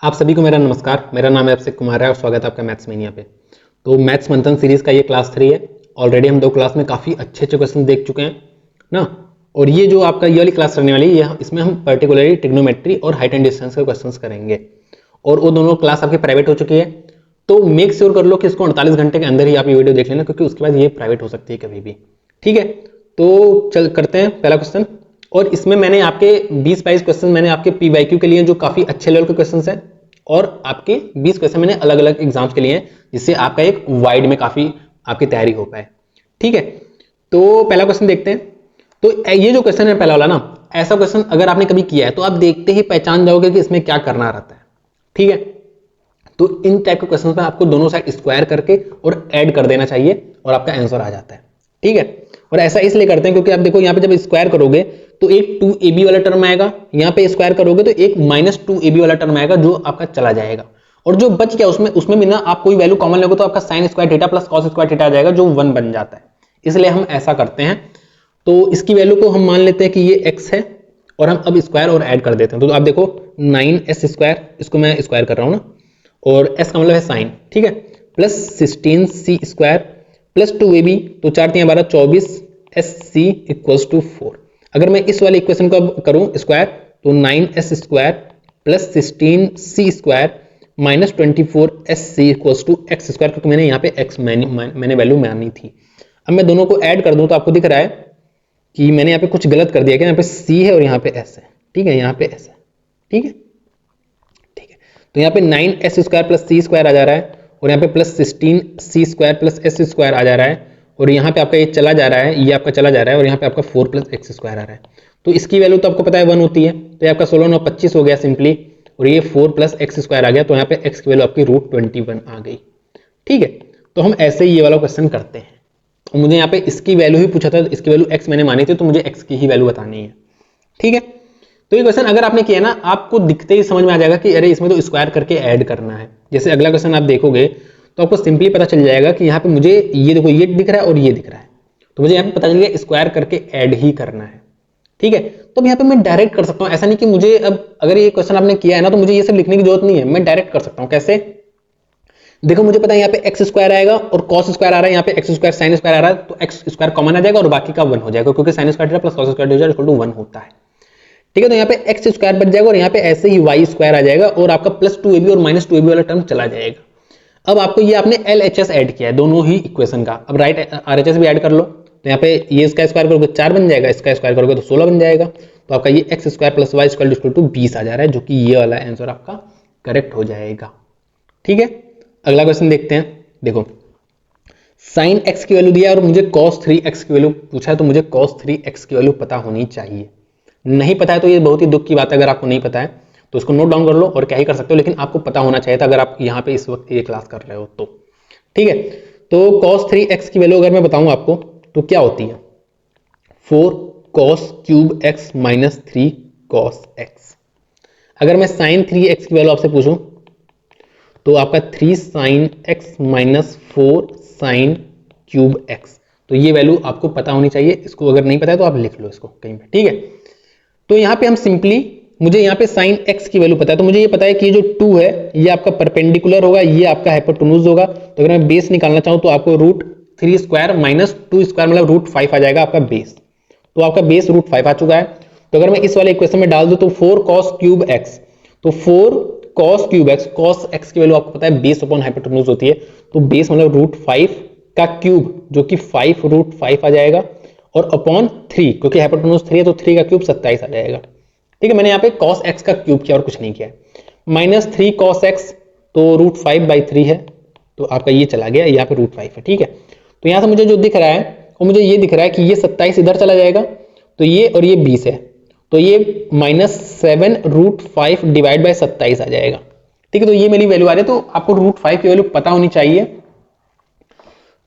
आप सभी को मेरा नमस्कार। मेरा नाम है अभिषेक कुमार है और स्वागत है आपका मैथ्स मैनिया पे। तो मैथ्स मंथन सीरीज का ये क्लास 3 है। ऑलरेडी हम 2 क्लास में काफ़ी अच्छे क्वेश्चन देख चुके हैं ना। और ये जो आपका ये वाली क्लास करने वाली है, इसमें हम पर्टिकुलरली ट्रिग्नोमेट्री और हाइट एंड डिस्टेंस के क्वेश्चन करेंगे। और वो दोनों क्लास आपकी प्राइवेट हो चुकी है, तो मेक श्योर कर लो कि इसको 48 घंटे के अंदर ही आप ये वीडियो देख लेना, क्योंकि उसके बाद ये प्राइवेट हो सकती है कभी भी। ठीक है, तो चल करते हैं पहला क्वेश्चन। और इसमें मैंने आपके 20-22 क्वेश्चन मैंने आपके PYQ के लिए जो काफ़ी अच्छे लेवल के क्वेश्चन हैं, और आपके 20 क्वेश्चन मैंने अलग अलग एग्जाम्स के लिए हैं, जिससे आपका एक वाइड में काफी आपकी तैयारी हो पाए। ठीक है, तो पहला क्वेश्चन देखते हैं। तो ये जो क्वेश्चन है पहला वाला ना, ऐसा क्वेश्चन अगर आपने कभी किया है तो आप देखते ही पहचान जाओगे कि इसमें क्या करना रहता है। ठीक है, तो इन टाइप के क्वेश्चन में आपको दोनों साइड स्क्वायर करके और ऐड कर देना चाहिए और आपका आंसर आ जाता है। ठीक है, और ऐसा इसलिए करते हैं क्योंकि आप देखो यहाँ पे जब स्क्वायर करोगे तो एक 2ab वाला टर्म आएगा, यहाँ पे स्क्वायर करोगे तो एक -2ab वाला टर्म आएगा जो आपका चला जाएगा, और जो बच गया उसमें भी ना आप कोई वैल्यू कॉमन लोगे तो आपका sin square theta plus cos square theta आ जाएगा जो 1 बन जाता है। इसलिए हम ऐसा करते हैं। तो इसकी वैल्यू को हम मान लेते हैं कि ये x है, और हम अब स्क्वायर और ऐड कर देते हैं। तो आप देखो 9s स्क्वायर, इसको मैं स्क्वायर कर रहा हूँ ना, और s का मतलब है साइन। ठीक है, plus 16c square plus 2ab, तो 4 3 12 24 sc इक्वल्स टू 4। अगर मैं इस वाले इक्वेशन को अब करूं स्क्वायर, तो 9s square plus 16c square minus 24sc equals to x square, क्योंकि मैंने यहाँ पे x मैंने वैल्यू मानी थी। अब मैं दोनों को ऐड कर दूं तो आपको दिख रहा है कि मैंने यहाँ पे कुछ गलत कर दिया, कि यहाँ पे c है और यहाँ पे s है। ठीक है, यहाँ पे s है। ठीक है, ठीक है, तो यहाँ पे 9s square plus c square आ जा रहा है, और यहाँ पे plus 16c square plus s square आ जा रहा है, और यहाँ पे आपका ये चला जा रहा है, ये आपका चला जा रहा है, और यहाँ पे आपका 4 प्लस x स्क्वायर आ रहा है। तो इसकी वैल्यू तो आपको पता है 1 होती है, तो ये आपका 16 9 25 हो गया सिंपली, और ये 4 प्लस x स्क्वायर आ गया, तो यहाँ पे x की वैल्यू आपकी √21 आ गई। ठीक है, तो हम ऐसे ही ये वाला क्वेश्चन करते हैं। और मुझे यहाँ पे इसकी वैल्यू ही पूछा था, तो इसकी वैल्यू x मैंने मानी थी, तो मुझे x की ही वैल्यू बतानी है। ठीक है, तो ये क्वेश्चन अगर आपने किया ना, आपको दिखते ही समझ में आ जाएगा कि अरे इसमें तो स्क्वायर करके ऐड करना है। जैसे अगला क्वेश्चन आप देखोगे तो आपको सिंपली पता चल जाएगा कि यहाँ पे मुझे ये देखो ये दिख रहा है और ये दिख रहा है, तो मुझे यहाँ पे पता चल गया स्क्वायर करके ऐड ही करना है। ठीक है, तो अब यहाँ पे मैं डायरेक्ट कर सकता हूँ। ऐसा नहीं कि मुझे अब अगर ये क्वेश्चन आपने किया है ना, तो मुझे ये सब लिखने की जरूरत नहीं है, मैं डायरेक्ट कर सकता हूँ। कैसे? देखो मुझे पता है यहाँ पे एक्स स्क्वायर आएगा और cos स्क्वायर आ रहा है, यहाँ पे एक्स स्क्वायर साइन स्क्वायर आ रहा है, तो एक्स स्क्वायर कॉमन आ जाएगा और बाकी का 1 हो जाएगा, क्योंकि sine square plus cos square equal to 1 होता है। ठीक है, तो यहाँ पे एक्स स्क्वायर बच जाएगा और यहाँ पे ऐसे ही वाई स्क्वायर आ जाएगा, और आपका प्लस 2ab और माइनस 2ab वाला टर्म चला जाएगा। अब आपको ये आपने LHS ऐड किया है दोनों ही इक्वेशन का, अब राइट RHS भी ऐड कर लो। तो यहाँ पे ये इसका स्क्वायर करोगे 4 बन जाएगा, इसका स्क्वायर करोगे तो 16 बन जाएगा, तो आपका ये x square plus y square equal to 20 आ जा रहा है, जो कि ये वाला आंसर आपका करेक्ट हो जाएगा। ठीक है, अगला क्वेश्चन देखते हैं। देखो साइन x की वैल्यू दिया है और मुझे cos 3x की वैल्यू पूछा है, तो मुझे cos 3x की वैल्यू पता होनी चाहिए। नहीं पता है तो ये बहुत ही दुख की बात है। अगर आपको नहीं पता है तो इसको नोट डाउन कर लो और क्या ही कर सकते हो, लेकिन आपको पता होना चाहिए था अगर आप यहाँ पे इस वक्त ये क्लास कर रहे हो तो। ठीक है, तो cos 3x की वैल्यू अगर मैं बताऊं आपको तो क्या होती है, 4 cos cube x minus 3 cos x। अगर मैं sin 3x की वैल्यू आपसे पूछूं तो आपका 3 sin x minus 4 sin cube x, तो ये वैल्यू आपको पता होनी चाहिए। इसको अगर नहीं पता है तो आप लिख लो इसको कहीं पे। ठीक है, तो यहाँ पे हम सिंपली, मुझे यहाँ पे sin x की वैल्यू पता है, तो मुझे ये पता है कि ये जो 2 है ये आपका परपेंडिकुलर होगा, ये आपका हाइपोटेन्यूज होगा। तो अगर मैं बेस निकालना चाहूँ तो आपको √3 स्क्वायर माइनस 2 स्क्वायर मतलब √5 आ जाएगा आपका बेस। तो आपका बेस √5 आ चुका है। तो अगर मैं इस वाले इक्वेशन में डाल दूं तो 4 cos क्यूब x, तो 4 cos cube x, cos x की वैल्यू आपको पता है बेस अपॉन हाइपोटेन्यूज होती है, तो बेस मतलब √5 का क्यूब जो कि 5 √5 आ जाएगा, और अपॉन 3, क्योंकि हाइपोटेन्यूज 3 है तो 3 का क्यूब 27 आ जाएगा। ठीक है, मैंने यहाँ पे cos x का क्यूब किया और कुछ नहीं किया। माइनस 3 cos x, तो √5/3 है, तो आपका ये चला गया, यहाँ पे √5 है। ठीक है, तो यहाँ से मुझे जो दिख रहा है वो मुझे ये दिख रहा है कि ये 27 इधर चला जाएगा, तो ये और ये 20 है, तो ये -7 √5 डिवाइड बाय 27 आ जाएगा। ठीक है, तो ये मेरी वैल्यू आ रही है। तो आपको √5 की वैल्यू पता होनी चाहिए।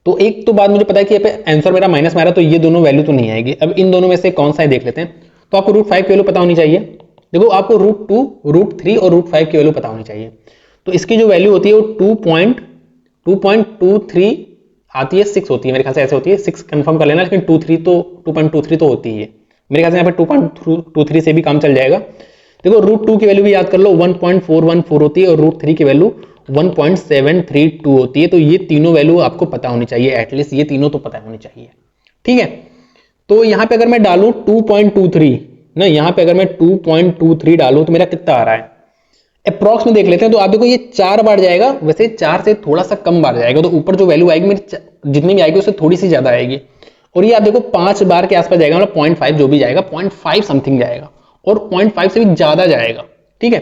तो एक तो बात मुझे पता है कि यहाँ पे आंसर मेरा माइनस में आ रहा है, तो ये दोनों वैल्यू तो नहीं आएगी। अब इन दोनों में से कौन सा है देख लेते हैं। तो आपको √5 की वैल्यू पता होनी चाहिए। देखो आपको √2 √3 और √5 की वैल्यू पता होनी चाहिए। तो इसकी जो वैल्यू होती है वो 2.23 आती है, 6 होती है मेरे ख्याल से, ऐसे होती है। 6 कंफर्म कर लेना, लेकिन 2.23 तो होती ही है मेरे ख्याल से। यहाँ पे 2.23 से भी काम चल जाएगा। देखो रूट 2 की वैल्यू भी याद कर लो 1.414 होती है और रूट 3 की वैल्यू 1.732 होती है। तो ये तीनों वैल्यू आपको पता होनी चाहिए, एटलीस्ट ये तीनों तो पता होनी चाहिए। ठीक है, तो यहां पे अगर मैं डालूं 2.23 ना, यहां पे अगर मैं 2.23 डालूं तो मेरा कितना आ रहा है अप्रॉक्स में देख लेते हैं। तो आप देखो ये 4 बार जाएगा, वैसे 4 से थोड़ा सा कम बार जाएगा, तो ऊपर जो वैल्यू आएगी मेरी जितनी भी आएगी उससे थोड़ी सी ज्यादा आएगी। और ये आप देखो 5 बार के आसपास जाएगा, मतलब 0.5 जो भी जाएगा 0.5 समथिंग जाएगा और 0.5 से भी ज्यादा जाएगा। ठीक है,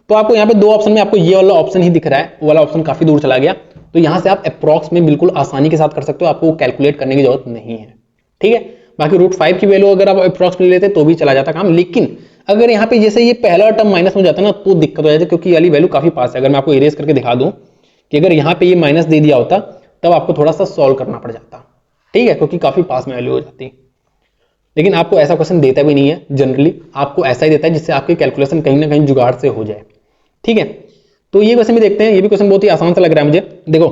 तो आपको यहाँ पे दो ऑप्शन में आपको ये वाला ऑप्शन ही दिख रहा है, वो वाला ऑप्शन काफी दूर चला गया। तो यहां से आप अप्रॉक्स में बिल्कुल आसानी के साथ कर सकते हो, आपको कैलकुलेट करने की जरूरत नहीं है। ठीक है, बाकी रूट 5 की वैल्यू अगर आप अप्रॉक्स में लेते तो भी चला जाता काम, लेकिन अगर यहाँ पे जैसे ये पहला टर्म माइनस में जाता ना तो दिक्कत हो जाती, क्योंकि ये वाली वैल्यू काफी पास है। अगर मैं आपको इरेज करके दिखा दूं कि अगर यहाँ पे ये माइनस दे दिया होता तब आपको थोड़ा सा सॉल्व करना पड़ जाता। ठीक है, क्योंकि काफी पास में वैल्यू हो जाती। लेकिन आपको ऐसा क्वेश्चन देता भी नहीं है, जनरली आपको ऐसा ही देता है जिससे आपकी कैलकुलेशन कहीं ना कहीं जुगाड़ से हो जाए। ठीक है, तो ये क्वेश्चन भी देखते हैं। ये भी क्वेश्चन बहुत ही आसान सा लग रहा है मुझे। देखो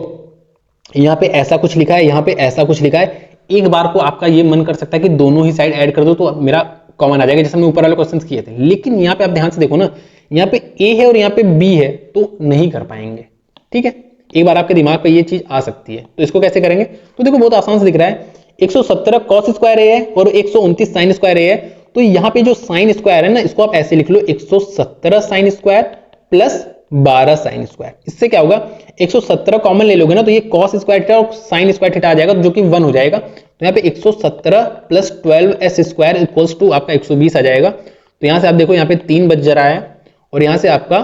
यहाँ पे ऐसा कुछ लिखा है, यहाँ पे ऐसा कुछ लिखा है। एक बार को आपका ये मन कर सकता है कि दोनों ही साइड ऐड कर दो तो मेरा कॉमन आ जाएगा, जैसे हमने ऊपर वाले क्वेश्चन किए थे। लेकिन यहाँ पे आप ध्यान से देखो ना, यहाँ पे ए है और यहाँ पे बी है, तो नहीं कर पाएंगे। ठीक है, एक बार आपके दिमाग पे ये चीज आ सकती है, तो इसको कैसे करेंगे? तो देखो बहुत आसान से दिख रहा है, 117 कॉस स्क्वायर ए है और 129 साइन स्क्वायर ए है। तो यहाँ पे जो साइन स्क्वायर है ना, इसको आप ऐसे लिख लो 117 sign square plus 12 sine square. इससे क्या होगा, 117 कॉमन ले लोगे ना तो ये कॉस स्क्वायर थीटा और साइन स्क्वायर थीटा आ जाएगा, जो कि 1 हो जाएगा। तो यहाँ पे 117 plus 12s square equals to आपका 120 आ जाएगा। तो यहाँ से आप देखो यहाँ पे 3 बच जा रहा है और यहाँ से आपका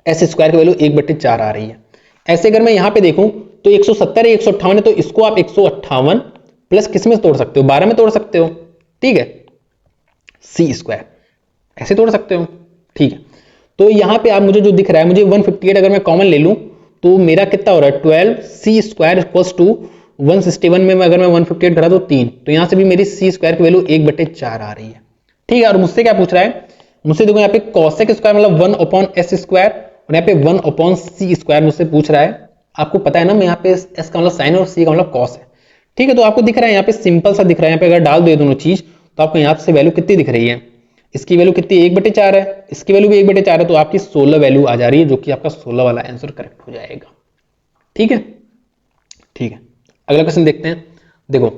एस स्क्वायर की वैल्यू 1/4 आ रही है। ऐसे अगर मैं यहाँ पे देखूं तो 170 158 है, तो इसको आप 158 प्लस किस में तोड़ सकते हो, 12 में तोड़ सकते हो। ठीक है, सी स्क्वायर ऐसे तोड़ सकते हो। ठीक है, तो यहाँ पे आप मुझे जो दिख रहा है, मुझे 158 अगर मैं कॉमन ले लूं तो मेरा कितना हो रहा है 12 सी स्क्वायर इक्वल्स टू 161 में अगर मैं 158 करा तो 3, तो यहाँ से भी मेरी सी स्क्वायर की वैल्यू 1/4 आ रही है। ठीक है, और मुझसे क्या पूछ रहा है, मुझसे देखो यहाँ पे कॉसेक स्क्वायर मतलब 1/s स्क्वायर और यहाँ पे 1/c स्क्वायर मुझसे पूछ रहा है। आपको पता है ना, मैं यहाँ पे s का मतलब साइन और c का मतलब कॉस है। ठीक है, तो आपको दिख रहा है यहाँ पे सिंपल सा दिख रहा है। यहाँ पे अगर डाल दो दोनों चीज तो आपको यहाँ से वैल्यू कितनी दिख रही है, इसकी वैल्यू कितनी 1/4 है, इसकी वैल्यू भी 1/4 है, तो आपकी 16 वैल्यू आ जा रही है, जो कि आपका 16 वाला आंसर करेक्ट हो जाएगा। ठीक है, ठीक है, अगला क्वेश्चन देखते हैं। देखो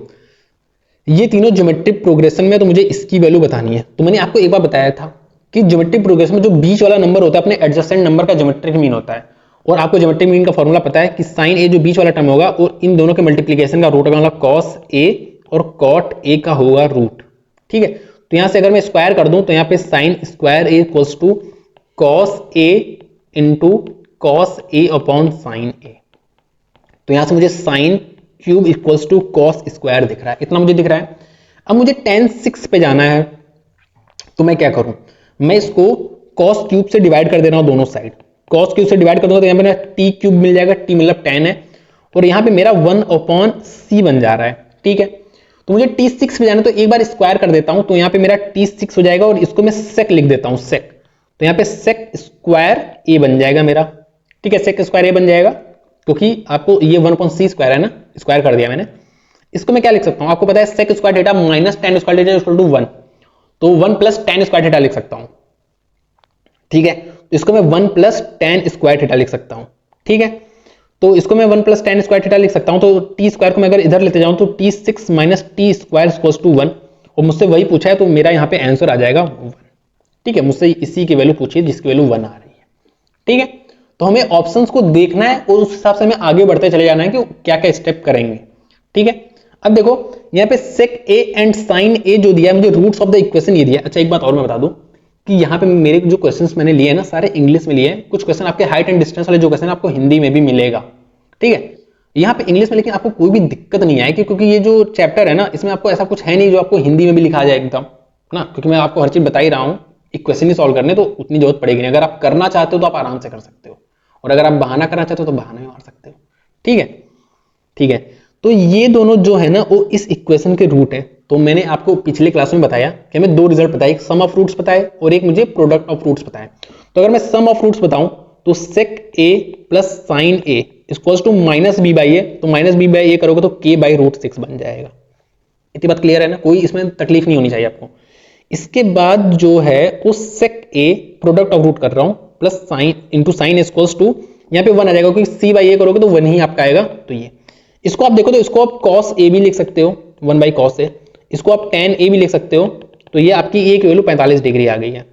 ये तीनों ज्योमेट्रिक प्रोग्रेशन में, तो मुझे इसकी वैल्यू बतानी है। तो मैंने आपको एक बार बताया था कि ज्योमेट्रिक प्रोग्रेशन में जो बीच वाला नंबर होता है अपने एडजेसेंट नंबर का ज्योमेट्रिक मीन होता है। और आपको ज्योमेट्रिक मीन का फॉर्मूला पता है कि साइन ए जो बीच वाला टर्म होगा और इन दोनों के मल्टीप्लीकेशन का रूट होगा, मतलब कॉस ए और कॉट ए का होगा रूट। ठीक है, तो यहां से अगर मैं स्क्वायर कर दूं तो यहाँ पे sine square A equals to cos A into cos A upon sine A. तो यहां से मुझे sine cube equals to cos square दिख रहा है, इतना मुझे दिख रहा है। अब मुझे tan 6 पे जाना है, तो मैं क्या करूं, मैं इसको कॉस क्यूब से डिवाइड कर दे रहा हूं दोनों साइड। कॉस क्यूब से डिवाइड कर दूंगा तो यहाँ पे ना टी क्यूब मिल जाएगा, टी मतलब tan है, और यहाँ पे मेरा 1/c बन जा रहा है। ठीक है, तो मुझे t6 पे जाना, तो एक बार स्क्वायर कर देता हूं, तो यहाँ पे मेरा t6 हो जाएगा और इसको मैं सेक लिख देता हूं, सेक। तो यहाँ पे सेक स्क्वायर ए बन जाएगा मेरा। ठीक है, सेक स्क्वायर ए बन जाएगा, क्योंकि आपको ये 1/c स्क्वायर है ना, स्क्वायर कर दिया मैंने। इसको मैं क्या लिख सकता हूं, आपको पता है sec square theta minus tan square theta equal to 1, तो 1 प्लस tan स्क्वायर थीटा लिख सकता हूं। ठीक है, तो इसको मैं 1 प्लस tan स्क्वायर थीटा लिख सकता हूं। ठीक है, तो इसको मैं 1 प्लस tan स्क्वायर थीटा लिख सकता हूं। तो टी स्क्वायर को मैं अगर इधर लेते जाऊं तो t6 minus T square equals to 1, और मुझसे वही पूछा है तो मेरा यहाँ पे आंसर आ जाएगा 1। ठीक है, मुझसे इसी की वैल्यू पूछी है जिसकी वैल्यू 1 आ रही है। ठीक है, तो हमें ऑप्शंस को देखना है और उस हिसाब से हमें आगे बढ़ते चले जाना है कि क्या क्या स्टेप करेंगे। ठीक है, अब देखो यहाँ पे सेक ए एंड साइन ए जो दिया है, मुझे रूट्स ऑफ द इक्वेशन ये दिया। अच्छा एक बात और मैं बता दूं कि यहाँ पे मेरे जो क्वेश्चंस मैंने लिए हैं ना, सारे इंग्लिश में लिए हैं। कुछ क्वेश्चन आपके हाइट एंड डिस्टेंस वाले जो क्वेश्चन आपको हिंदी में भी मिलेगा। ठीक है, यहाँ पे इंग्लिश में, लेकिन आपको कोई भी दिक्कत नहीं आएगी, क्योंकि ये जो चैप्टर है ना, इसमें आपको ऐसा कुछ है नहीं जो आपको हिंदी में भी लिखा जाए एकदम ना, क्योंकि मैं आपको हर चीज बता ही रहा हूँ। एक क्वेश्चन ही सॉल्व करने तो उतनी जरूरत पड़ेगी नहीं। अगर आप करना चाहते हो तो आप आराम से कर सकते हो, और अगर आप बहाना करना चाहते हो तो बहाना भी मार सकते हो। ठीक है, ठीक है, तो ये दोनों जो है ना वो इस इक्वेशन के रूट है। तो मैंने आपको पिछले क्लास में बताया कि हमें दो रिजल्ट बताए, एक सम ऑफ रूट्स बताए और एक मुझे प्रोडक्ट ऑफ रूट्स बताए। तो अगर मैं सम ऑफ रूट्स बताऊं तो sec A plus sine A equals to minus B by A, तो माइनस बी बाई ए करोगे तो के बाई रूट 6 बन जाएगा। इतनी बात क्लियर है ना, कोई इसमें तकलीफ नहीं होनी चाहिए आपको। इसके बाद जो है वो sec a product of root कर रहा हूं plus sine into sine equals to, यहाँ पे 1 आ जाएगा क्योंकि c बाई a करोगे तो 1 ही आपका आएगा। तो ये इसको आप देखो तो इसको आप cos a भी लिख सकते हो 1 बाई cos a, इसको आप tan a भी लिख सकते हो। तो ये आपकी a की वैल्यू 45 डिग्री आ गई है।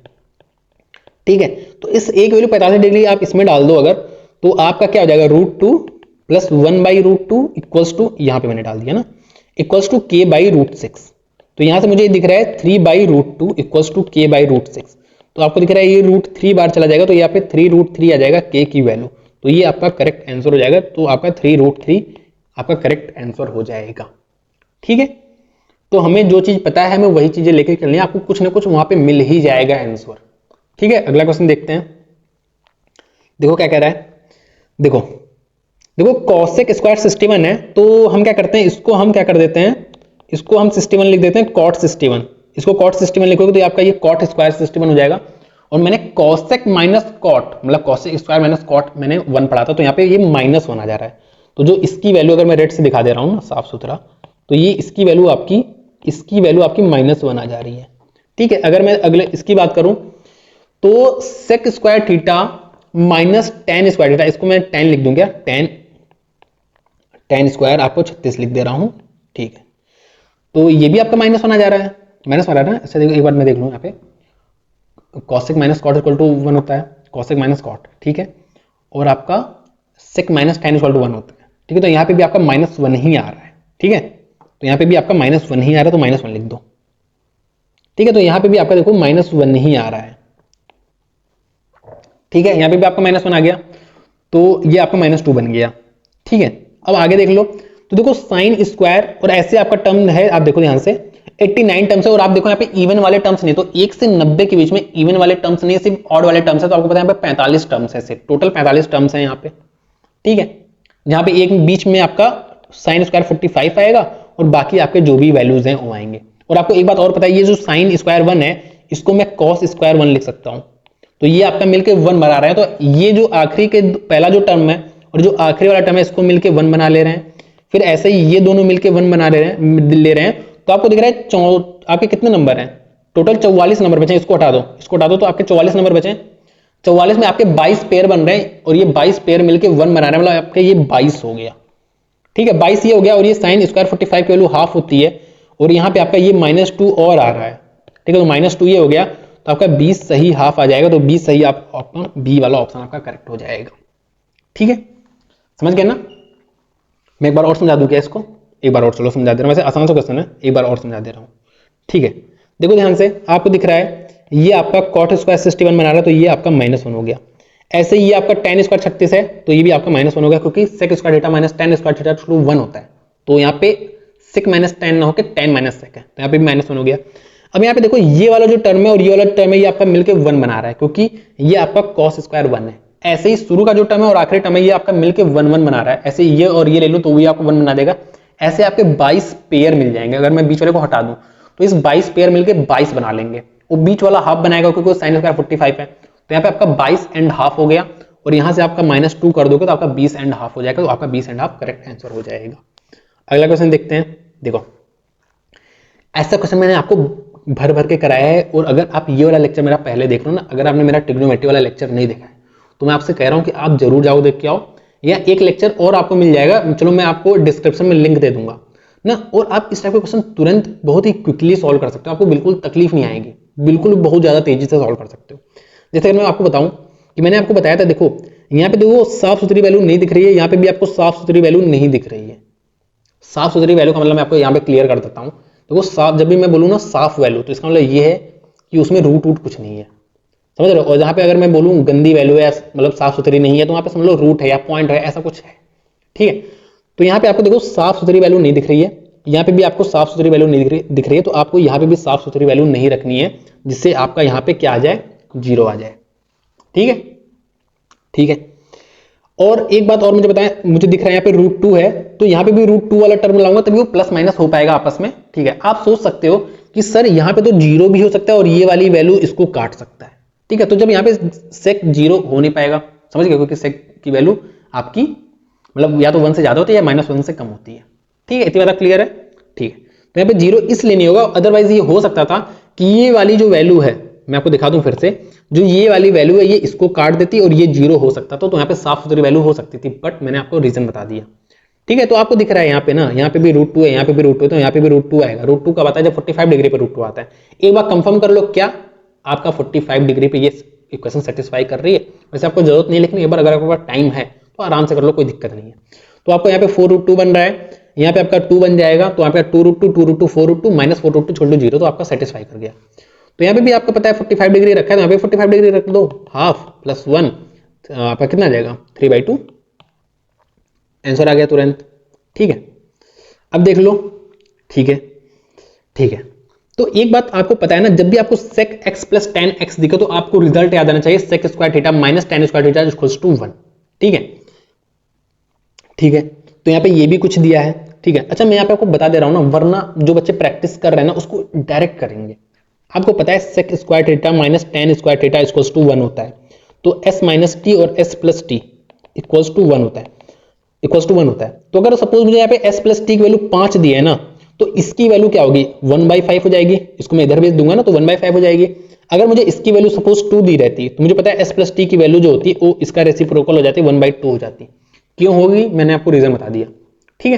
ठीक है, तो इस a की वैल्यू 45 डिग्री आप इसमें डाल दो अगर, तो आपका क्या हो जाएगा √2 प्लस 1 बाई √2 इक्वल्स टू, यहाँ पे मैंने डाल दिया ना, इक्वल्स टू k बाई √6। तो यहां से मुझे दिख रहा है 3 by √2 equals to k by √6। तो आपको दिख रहा है ये √3 बार चला जाएगा तो यहाँ पे 3√3 आ जाएगा k की वैल्यू। तो ये आपका करेक्ट आंसर हो जाएगा। तो आपका 3√3 आपका करेक्ट आंसर हो जाएगा। ठीक है, तो हमें जो चीज पता है हमें वही चीजें लेकर चलनी है, आपको कुछ ना कुछ वहां पे मिल ही जाएगा आंसर। ठीक है, अगला क्वेश्चन देखते हैं। देखो क्या कह रहा है, देखो देखो cosec स्क्वायर 61 है, तो हम क्या करते हैं, इसको हम क्या कर देते हैं, इसको हम 61 लिख देते हैं cot 61। इसको cot 61 लिखोगे तो आपका ये cot स्क्वायर 61 हो जाएगा। और मैंने cosec माइनस cot, मतलब cosec स्क्वायर माइनस cot मैंने 1 पढ़ा था, तो यहाँ पे ये -1 आ जा रहा है। तो जो इसकी वैल्यू अगर मैं रेड से दिखा दे रहा हूँ ना साफ सुथरा, तो ये इसकी वैल्यू आपकी -1 आ जा रही है। ठीक है, अगर मैं अगले इसकी बात करूं तो sec square theta minus tan square theta, इसको मैं tan लिख दूं क्या, tan स्क्वायर आपको 36 लिख दे रहा हूं। ठीक है, तो ये भी आपका -1 आ जा रहा है, माइनस आ रहा है ना। ऐसा देखो एक बार मैं देख लूं, यहाँ पे cosec minus cot equal to 1 होता है, cosec माइनस cot। ठीक है, और आपका sec minus tan equal to 1 होता है। ठीक है, तो यहाँ पे भी आपका -1 ही आ रहा है। ठीक है, तो यहाँ पे भी आपका -1 ही आ रहा है, तो -1 लिख दो। ठीक है, तो यहाँ पे भी आपका देखो -1 ही आ रहा है। ठीक है, यहाँ पे भी आपका -1 आ गया, तो ये आपका -2 बन गया। ठीक है, अब आगे देख लो, तो देखो साइन स्क्वायर और ऐसे आपका टर्म है, आप देखो ध्यान से 89 टर्म्स है, और आप देखो यहाँ पे इवन वाले टर्म्स नहीं, तो 1 से 90 के बीच में इवन वाले टर्म्स नहीं, सिर्फ ऑड वाले टर्म्स है। तो आपको पता है यहाँ पे 45 टर्म्स है, सिर्फ टोटल 45 टर्म्स है यहाँ पे। ठीक है, यहाँ पे एक बीच में आपका साइन स्क्वायर 45 आएगा और बाकी आपके जो भी वैल्यूज हैं वो आएंगे। और आपको एक बात और पता है, ये जो साइन स्क्वायर 1 है इसको मैं कॉस स्क्वायर 1 लिख सकता हूं, तो ये आपका मिलके 1 बना रहा है। तो ये जो आखिरी के पहला जो टर्म है और जो आखिरी वाला टर्म है इसको मिलके 1 बना ले रहे हैं, फिर ऐसे ही ये दोनों मिलके 1 बना ले रहे हैं। तो आपको दिख रहा है आपके कितने नंबर हैं, टोटल 44 नंबर बचे। इसको हटा दो तो आपके 44 नंबर बचे। 44 में आपके 22 पेयर बन रहे हैं और ये 22 पेयर मिलके 1 बना रहे हैं, मतलब आपके ये 22 हो गया। ठीक है, 22 ये हो गया, और ये साइन स्क्वायर 45 की वैल्यू हाफ होती है, और यहाँ पे आपका ये -2 और आ रहा है। ठीक है, तो -2 ये हो गया, तो आपका 20 सही हाफ आ जाएगा। तो 20 सही आप ऑप्शन बी वाला ऑप्शन आपका करेक्ट हो जाएगा। ठीक है, समझ गए ना। मैं एक बार और समझा दूं क्या इसको, एक बार और चलो समझा दे रहा हूं, वैसे आसान सा क्वेश्चन है, एक बार और समझा दे रहा हूं। ठीक है, देखो ध्यान से, आपको दिख रहा है ये आपका cot स्क्वायर 61 बना रहा है, तो ये आपका -1 हो गया। ऐसे ही ये आपका tan स्क्वायर 36 है, तो ये भी आपका -1 हो गया, क्योंकि sec square theta minus tan square theta 1 होता है। तो यहाँ पे sec माइनस tan ना होकर tan माइनस sec है, तो यहाँ पे भी -1 हो गया। अब यहाँ पे देखो ये वाला जो टर्म है और ये वाला टर्म है, ये आपका मिलकर 1 बना रहा है, क्योंकि ये आपका cos स्क्वायर 1 है। ऐसे ही शुरू का जो टर्म है और आखिरी टर्म है, ये आपका मिलकर 1 बना रहा है। ऐसे ये और ये ले लो तो भी आपको 1 बना देगा। ऐसे आपके 22 पेयर मिल जाएंगे। अगर मैं बीच वाले को हटा दूं तो इस 22 पेयर मिलके 22 बना लेंगे, वो बीच वाला हाफ बनाएगा क्योंकि साइन स्क्वायर 45 है। तो यहाँ पे आपका 22 एंड हाफ हो गया, और यहां से आपका -2 कर दोगे तो आपका 20 एंड हाफ हो जाएगा। तो आपका 20 एंड हाफ करेक्ट आंसर हो जाएगा। अगला क्वेश्चन देखते हैं। देखो ऐसा क्वेश्चन मैंने आपको भर भर के कराया है, और अगर आप ये वाला लेक्चर मेरा पहले देख लो ना, अगर आपने मेरा ट्रिग्नोमेट्री वाला लेक्चर नहीं देखा है तो मैं आपसे कह रहा हूं कि आप जरूर जाओ देख के आओ, या एक लेक्चर और आपको मिल जाएगा, चलो मैं आपको डिस्क्रिप्शन में लिंक दे दूंगा ना, और आप इस टाइप के क्वेश्चन तुरंत बहुत ही क्विकली सॉल्व कर सकते हो। आपको बिल्कुल तकलीफ नहीं आएगी, बिल्कुल बहुत ज्यादा तेजी से सॉल्व कर सकते हो। जैसे मैं आपको बताऊं कि मैंने आपको बताया था, देखो यहाँ पे देखो साफ सुथरी वैल्यू नहीं दिख रही है, यहाँ पे भी आपको साफ सुथरी वैल्यू नहीं दिख रही है। साफ सुथरी वैल्यू का मतलब मैं आपको यहाँ पे क्लियर कर देता हूँ। देखो साफ, जब भी मैं बोलूँ ना साफ वैल्यू, तो इसका मतलब ये है कि उसमें रूट कुछ नहीं है, समझ रहे हो। और जहाँ पे अगर मैं बोलूँ गंदी वैल्यू है, मतलब साफ सुथरी नहीं है, तो वहाँ पे समझ लो रूट है या पॉइंट है, ऐसा कुछ है। ठीक है, तो यहाँ पे आपको देखो साफ सुथरी वैल्यू नहीं दिख रही है, यहाँ पे भी आपको साफ सुथरी वैल्यू नहीं दिख रही है, तो आपको यहाँ पे भी साफ सुथरी वैल्यू नहीं रखनी है, जिससे आपका यहाँ पे क्या आ जाए, 0 आ जाए। ठीक है, ठीक है। और एक बात और मुझे बताएं, मुझे दिख रहा है यहाँ पे √2 है, तो यहाँ पे भी √2 वाला टर्म लाऊंगा तभी वो प्लस माइनस हो पाएगा आपस में। ठीक है, आप सोच सकते हो कि सर यहाँ पे तो 0 भी हो सकता है और ये वाली वैल्यू इसको काट सकता है। ठीक है, तो जब यहाँ पे sec 0 हो नहीं पाएगा, समझ गए, क्योंकि sec की वैल्यू आपकी मतलब या तो 1 से ज्यादा होती है या -1 से कम होती है। ठीक है, इतनी बात क्लियर है। ठीक है, तो यहाँ पे 0 इसलिए नहीं होगा, अदरवाइज ये हो सकता था कि ये वाली जो वैल्यू है, मैं आपको दिखा दूं फिर से, जो ये वाली वैल्यू है ये इसको काट देती और ये 0 हो सकता तो यहाँ पे साफ सुथरी वैल्यू हो सकती थी, बट मैंने आपको रीजन बता दिया। ठीक है, तो आपको दिख रहा है यहाँ पे ना, यहाँ पे भी √2 है, यहाँ पे भी √2 है, तो यहाँ पे भी √2 आएगा। √2 कब आता है? जब 45 डिग्री पे √2 आता है। एक बार कंफर्म कर लो, क्या आपका 45 डिग्री पे ये इक्वेशन सेटिस्फाई कर रही है? वैसे आपको जरूरत नहीं है, लेकिन एक बार अगर आपके पास टाइम है तो आराम से कर लो, कोई दिक्कत नहीं है। तो आपको यहाँ पे 4√2 बन रहा है, यहाँ पे आपका 2 बन जाएगा, तो यहाँ पे 2√2 2√2 4√2 माइनस 4√2 छोड़ दो 0, तो आपका सेटिस्फाई कर गया। तो यहाँ पे भी आपको पता है 45 डिग्री रखा है, तो यहाँ पे 45 डिग्री रख दो, हाफ प्लस 1 आपका कितना आ जाएगा? 3/2, आंसर आ गया तुरंत। ठीक है, अब देख लो। ठीक है, ठीक है, तो एक बात आपको पता है ना, जब भी आपको sec x plus tan x दिखे तो आपको रिजल्ट याद आना चाहिए, sec square theta minus tan square theta equals to 1। ठीक है, ठीक है, तो यहाँ पे ये भी कुछ दिया है। ठीक है, अच्छा मैं यहाँ पे आपको बता दे रहा हूँ ना, वरना जो बच्चे प्रैक्टिस कर रहे हैं ना उसको डायरेक्ट करेंगे। आपको पता है sec square theta minus tan square theta equals to 1 होता है, तो s माइनस टी और s plus t equals to 1 होता है, इक्वल्स टू 1 होता है। तो अगर सपोज मुझे यहाँ पे s प्लस टी की वैल्यू 5 दी है ना, तो इसकी वैल्यू क्या होगी? 1/5 हो जाएगी। इसको मैं इधर भेज दूंगा ना, तो 1/5 हो जाएगी। अगर मुझे इसकी वैल्यू सपोज 2 दी रहती, तो मुझे पता है s प्लस टी की वैल्यू जो होती है वो इसका रेसिप्रोकल हो जाती है, 1/2 हो जाती। क्यों होगी? मैंने आपको रीजन बता दिया। ठीक है,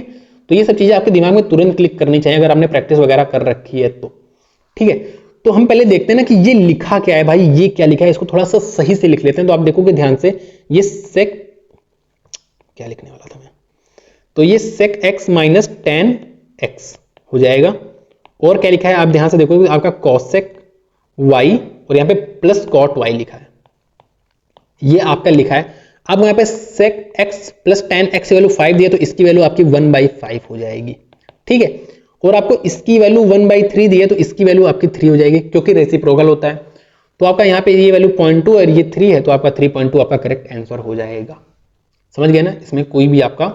तो ये सब चीजें आपके दिमाग में तुरंत क्लिक करनी चाहिए अगर आपने प्रैक्टिस वगैरह कर रखी है तो। ठीक है, तो हम पहले देखते हैं ना कि ये लिखा क्या है भाई, ये क्या लिखा है, इसको थोड़ा सा सही से लिख लेते हैं। तो आप देखोगे ध्यान से, ये sec, क्या लिखने वाला था मैं, तो ये sec x minus tan x हो जाएगा। और क्या लिखा है आप ध्यान से देखोगे, आपका cosec y और यहाँ पे प्लस cot y लिखा है, ये आपका लिखा है। अब यहाँ पे sec x plus tan x की वैल्यू 5 दी है, तो इसकी वैल्यू आपकी 1/5 हो जाएगी। ठीक है, और आपको इसकी वैल्यू 1/3 दी है, तो इसकी वैल्यू आपकी 3 हो जाएगी, क्योंकि रेसिप्रोकल होता है। तो आपका यहाँ पे ये वैल्यू 0.2 और ये 3 है, तो आपका 3.2 आपका करेक्ट आंसर हो जाएगा। समझ गए ना, इसमें कोई भी आपका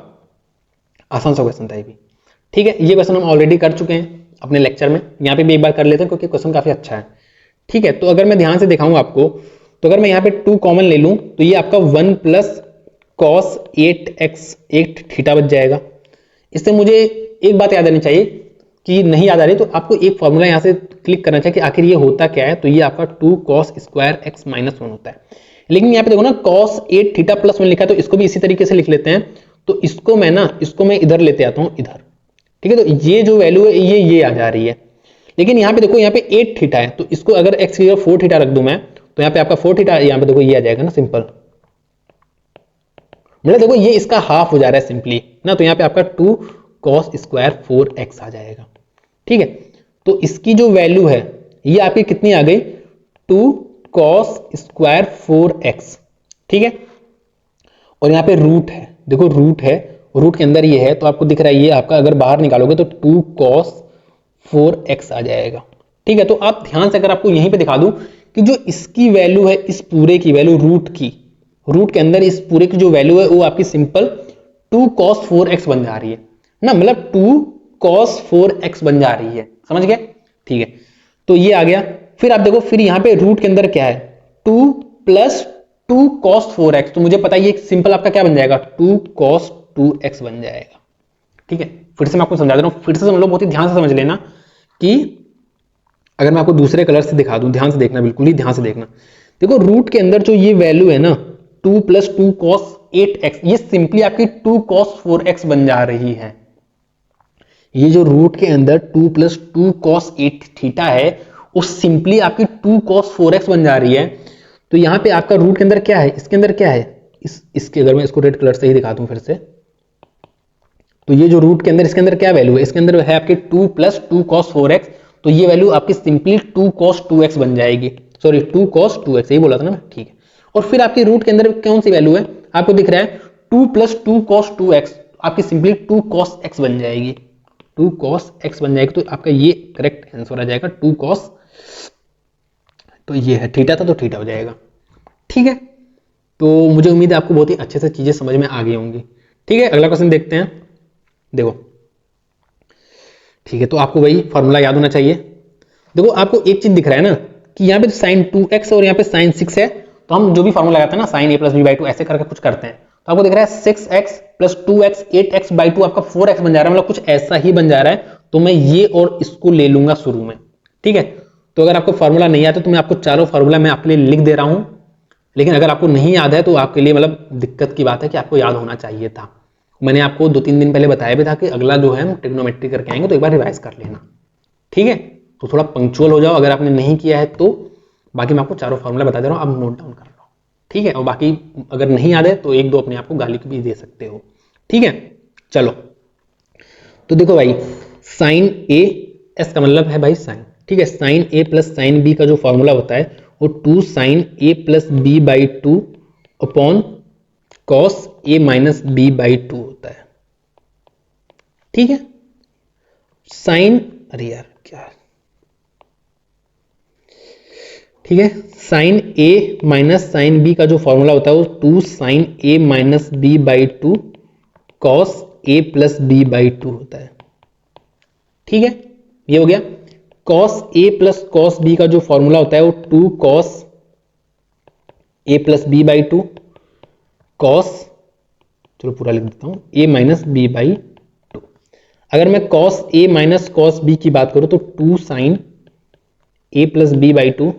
आसान सा क्वेश्चन था ये भी। ठीक है, ये क्वेश्चन हम ऑलरेडी कर चुके हैं अपने लेक्चर में, यहाँ पे भी एक बार कर लेते हैं क्योंकि क्वेश्चन काफी अच्छा है। ठीक है, तो अगर मैं ध्यान से दिखाऊं आपको, तो अगर मैं यहाँ पे 2 कॉमन ले लूं, तो ये आपका 1 प्लस cos 8x 8 थीटा बच जाएगा। इससे मुझे एक बात याद आनी चाहिए, कि नहीं याद आ रही तो आपको एक फॉर्मूला यहाँ से क्लिक करना चाहिए कि आखिर ये होता क्या है। तो ये आपका 2 cos स्क्वायर x माइनस 1 होता है। लेकिन यहाँ पे देखो ना, cos 8 थीटा प्लस 1 लिखा है, तो इसको भी इसी तरीके से लिख लेते हैं। तो इसको मैं इधर लेते आता हूँ, इधर। ठीक है, तो ये जो वैल्यू है ये आ जा रही है। लेकिन यहाँ पे देखो, यहाँ पे 8 थीटा है, तो इसको अगर x की जगह 4 थीटा रख दूं मैं, तो यहाँ पे आपका 4 थीटा, यहाँ पे देखो ये आ जाएगा ना सिंपल। मतलब देखो ये इसका हाफ हो जा रहा है सिंपली ना, तो यहाँ पे आपका 2 cos स्क्वायर 4x आ जाएगा। ठीक है, तो इसकी जो वैल्यू है ये आपकी कितनी आ गई? 2 cos स्क्वायर 4x। ठीक है, और यहाँ पे रूट है, देखो रूट है, रूट के अंदर ये है, तो आपको दिख रहा है ये आपका अगर बाहर निकालोगे तो 2 cos 4x आ जाएगा। ठीक है, तो आप ध्यान से, अगर आपको यहीं पे दिखा दूं कि जो इसकी वैल्यू है, इस पूरे की वैल्यू रूट के अंदर इस पूरे की जो वैल्यू है वो आपकी सिंपल 2 cos 4x बन जा रही है ना, मतलब 2 cos 4x बन जा रही है। समझ गए? ठीक है, तो ये आ गया। फिर आप देखो, फिर यहाँ पे रूट के अंदर क्या है? 2 प्लस 2 cos 4x, तो मुझे पता है ये सिंपल आपका क्या बन जाएगा? 2 cos 2x बन जाएगा। ठीक है, फिर से मैं आपको समझा दे रहा हूं, फिर से समझ लो, बहुत ही ध्यान से समझ लेना। कि अगर मैं आपको दूसरे कलर से दिखा दूं, ध्यान से देखना, बिल्कुल ही ध्यान से देखना। देखो रूट के अंदर जो ये वैल्यू है ना, 2 प्लस 2 cos 8x, ये सिंपली आपकी 2 cos 4x बन जा रही है। ये जो रूट के अंदर 2 प्लस 2 cos 8 थीटा है, वो सिंपली आपकी 2 cos 4x बन जा रही है। तो यहाँ पे आपका रूट के अंदर क्या है? इसके अंदर क्या है? इसके अगर मैं इसको रेड कलर से ही दिखाता हूं फिर से, तो ये जो रूट के अंदर, इसके अंदर क्या वैल्यू है? इसके अंदर है आपके 2 प्लस 2 cos 4x, तो ये वैल्यू आपकी सिंपली 2 cos 2x बन जाएगी। सॉरी, 2 cos 2x, यही बोला था ना मैं। ठीक है, और फिर आपकी रूट के अंदर कौन सी वैल्यू है? आपको दिख रहा है 2 प्लस 2 cos 2x, आपकी सिंपली 2 cos x बन जाएगी। 2 cos x बन जाएगी, तो आपका ये करेक्ट आंसर आ जाएगा 2 cos, तो ये है थीटा था, तो थीटा हो जाएगा। ठीक है, तो मुझे उम्मीद है आपको बहुत ही अच्छे से चीजें समझ में आ गई होंगी। ठीक है, अगला क्वेश्चन देखते हैं। देखो, ठीक है, तो आपको वही फॉर्मूला याद होना चाहिए। देखो आपको एक चीज दिख रहा है ना, कि यहाँ पे sin 2x और यहाँ पे sin 6 है, तो हम जो भी फॉर्मूला लगाते हैं ना, sin a प्लस b/2 ऐसे करके कुछ करते हैं। तो आपको दिख रहा है 6x प्लस 2x 8x/2 आपका 4x बन जा रहा है, मतलब कुछ ऐसा ही बन जा रहा है। तो मैं ये और इसको ले लूंगा शुरू में। ठीक है, तो अगर आपको फॉर्मूला नहीं आता तो मैं आपको चारों फॉर्मूला मैं आपके लिए लिख दे रहा हूं, लेकिन अगर आपको नहीं याद है तो आपके लिए मतलब दिक्कत की बात है कि आपको याद होना चाहिए था। मैंने आपको 2-3 दिन पहले बताया भी था कि अगला जो है हम ट्रिग्नोमेट्री करके आएंगे, तो एक बार रिवाइज कर लेना, ठीक है। तो थोड़ा पंक्चुअल हो जाओ अगर आपने नहीं किया है तो। बाकी मैं आपको चारों फॉर्मूला बता दे रहा हूं, आप नोट डाउन कर लो, ठीक है। और बाकी अगर नहीं याद है तो 1-2 अपने आप को गाली भी दे सकते हो, ठीक है। चलो तो देखो भाई, साइन ए, एस का मतलब है भाई साइन, ठीक है। Sine A plus sine B का जो फॉर्मूला होता है वो 2 sine A plus B by 2 upon cos A minus B by 2 होता है, ठीक है। साइन, अरे यार क्या, ठीक है। Sine A minus sine B का जो फॉर्मूला होता है वो 2 sine A minus B by 2 cos A plus B by 2 होता है, ठीक है। ये हो गया। Cos A plus cos B का जो फॉर्मूला होता है वो 2 cos A plus B by 2 cos, चलो पूरा लिख देता हूं, ए माइनस बी बाई 2। अगर मैं cos A minus cos B की बात करूं तो 2 sine A plus B by 2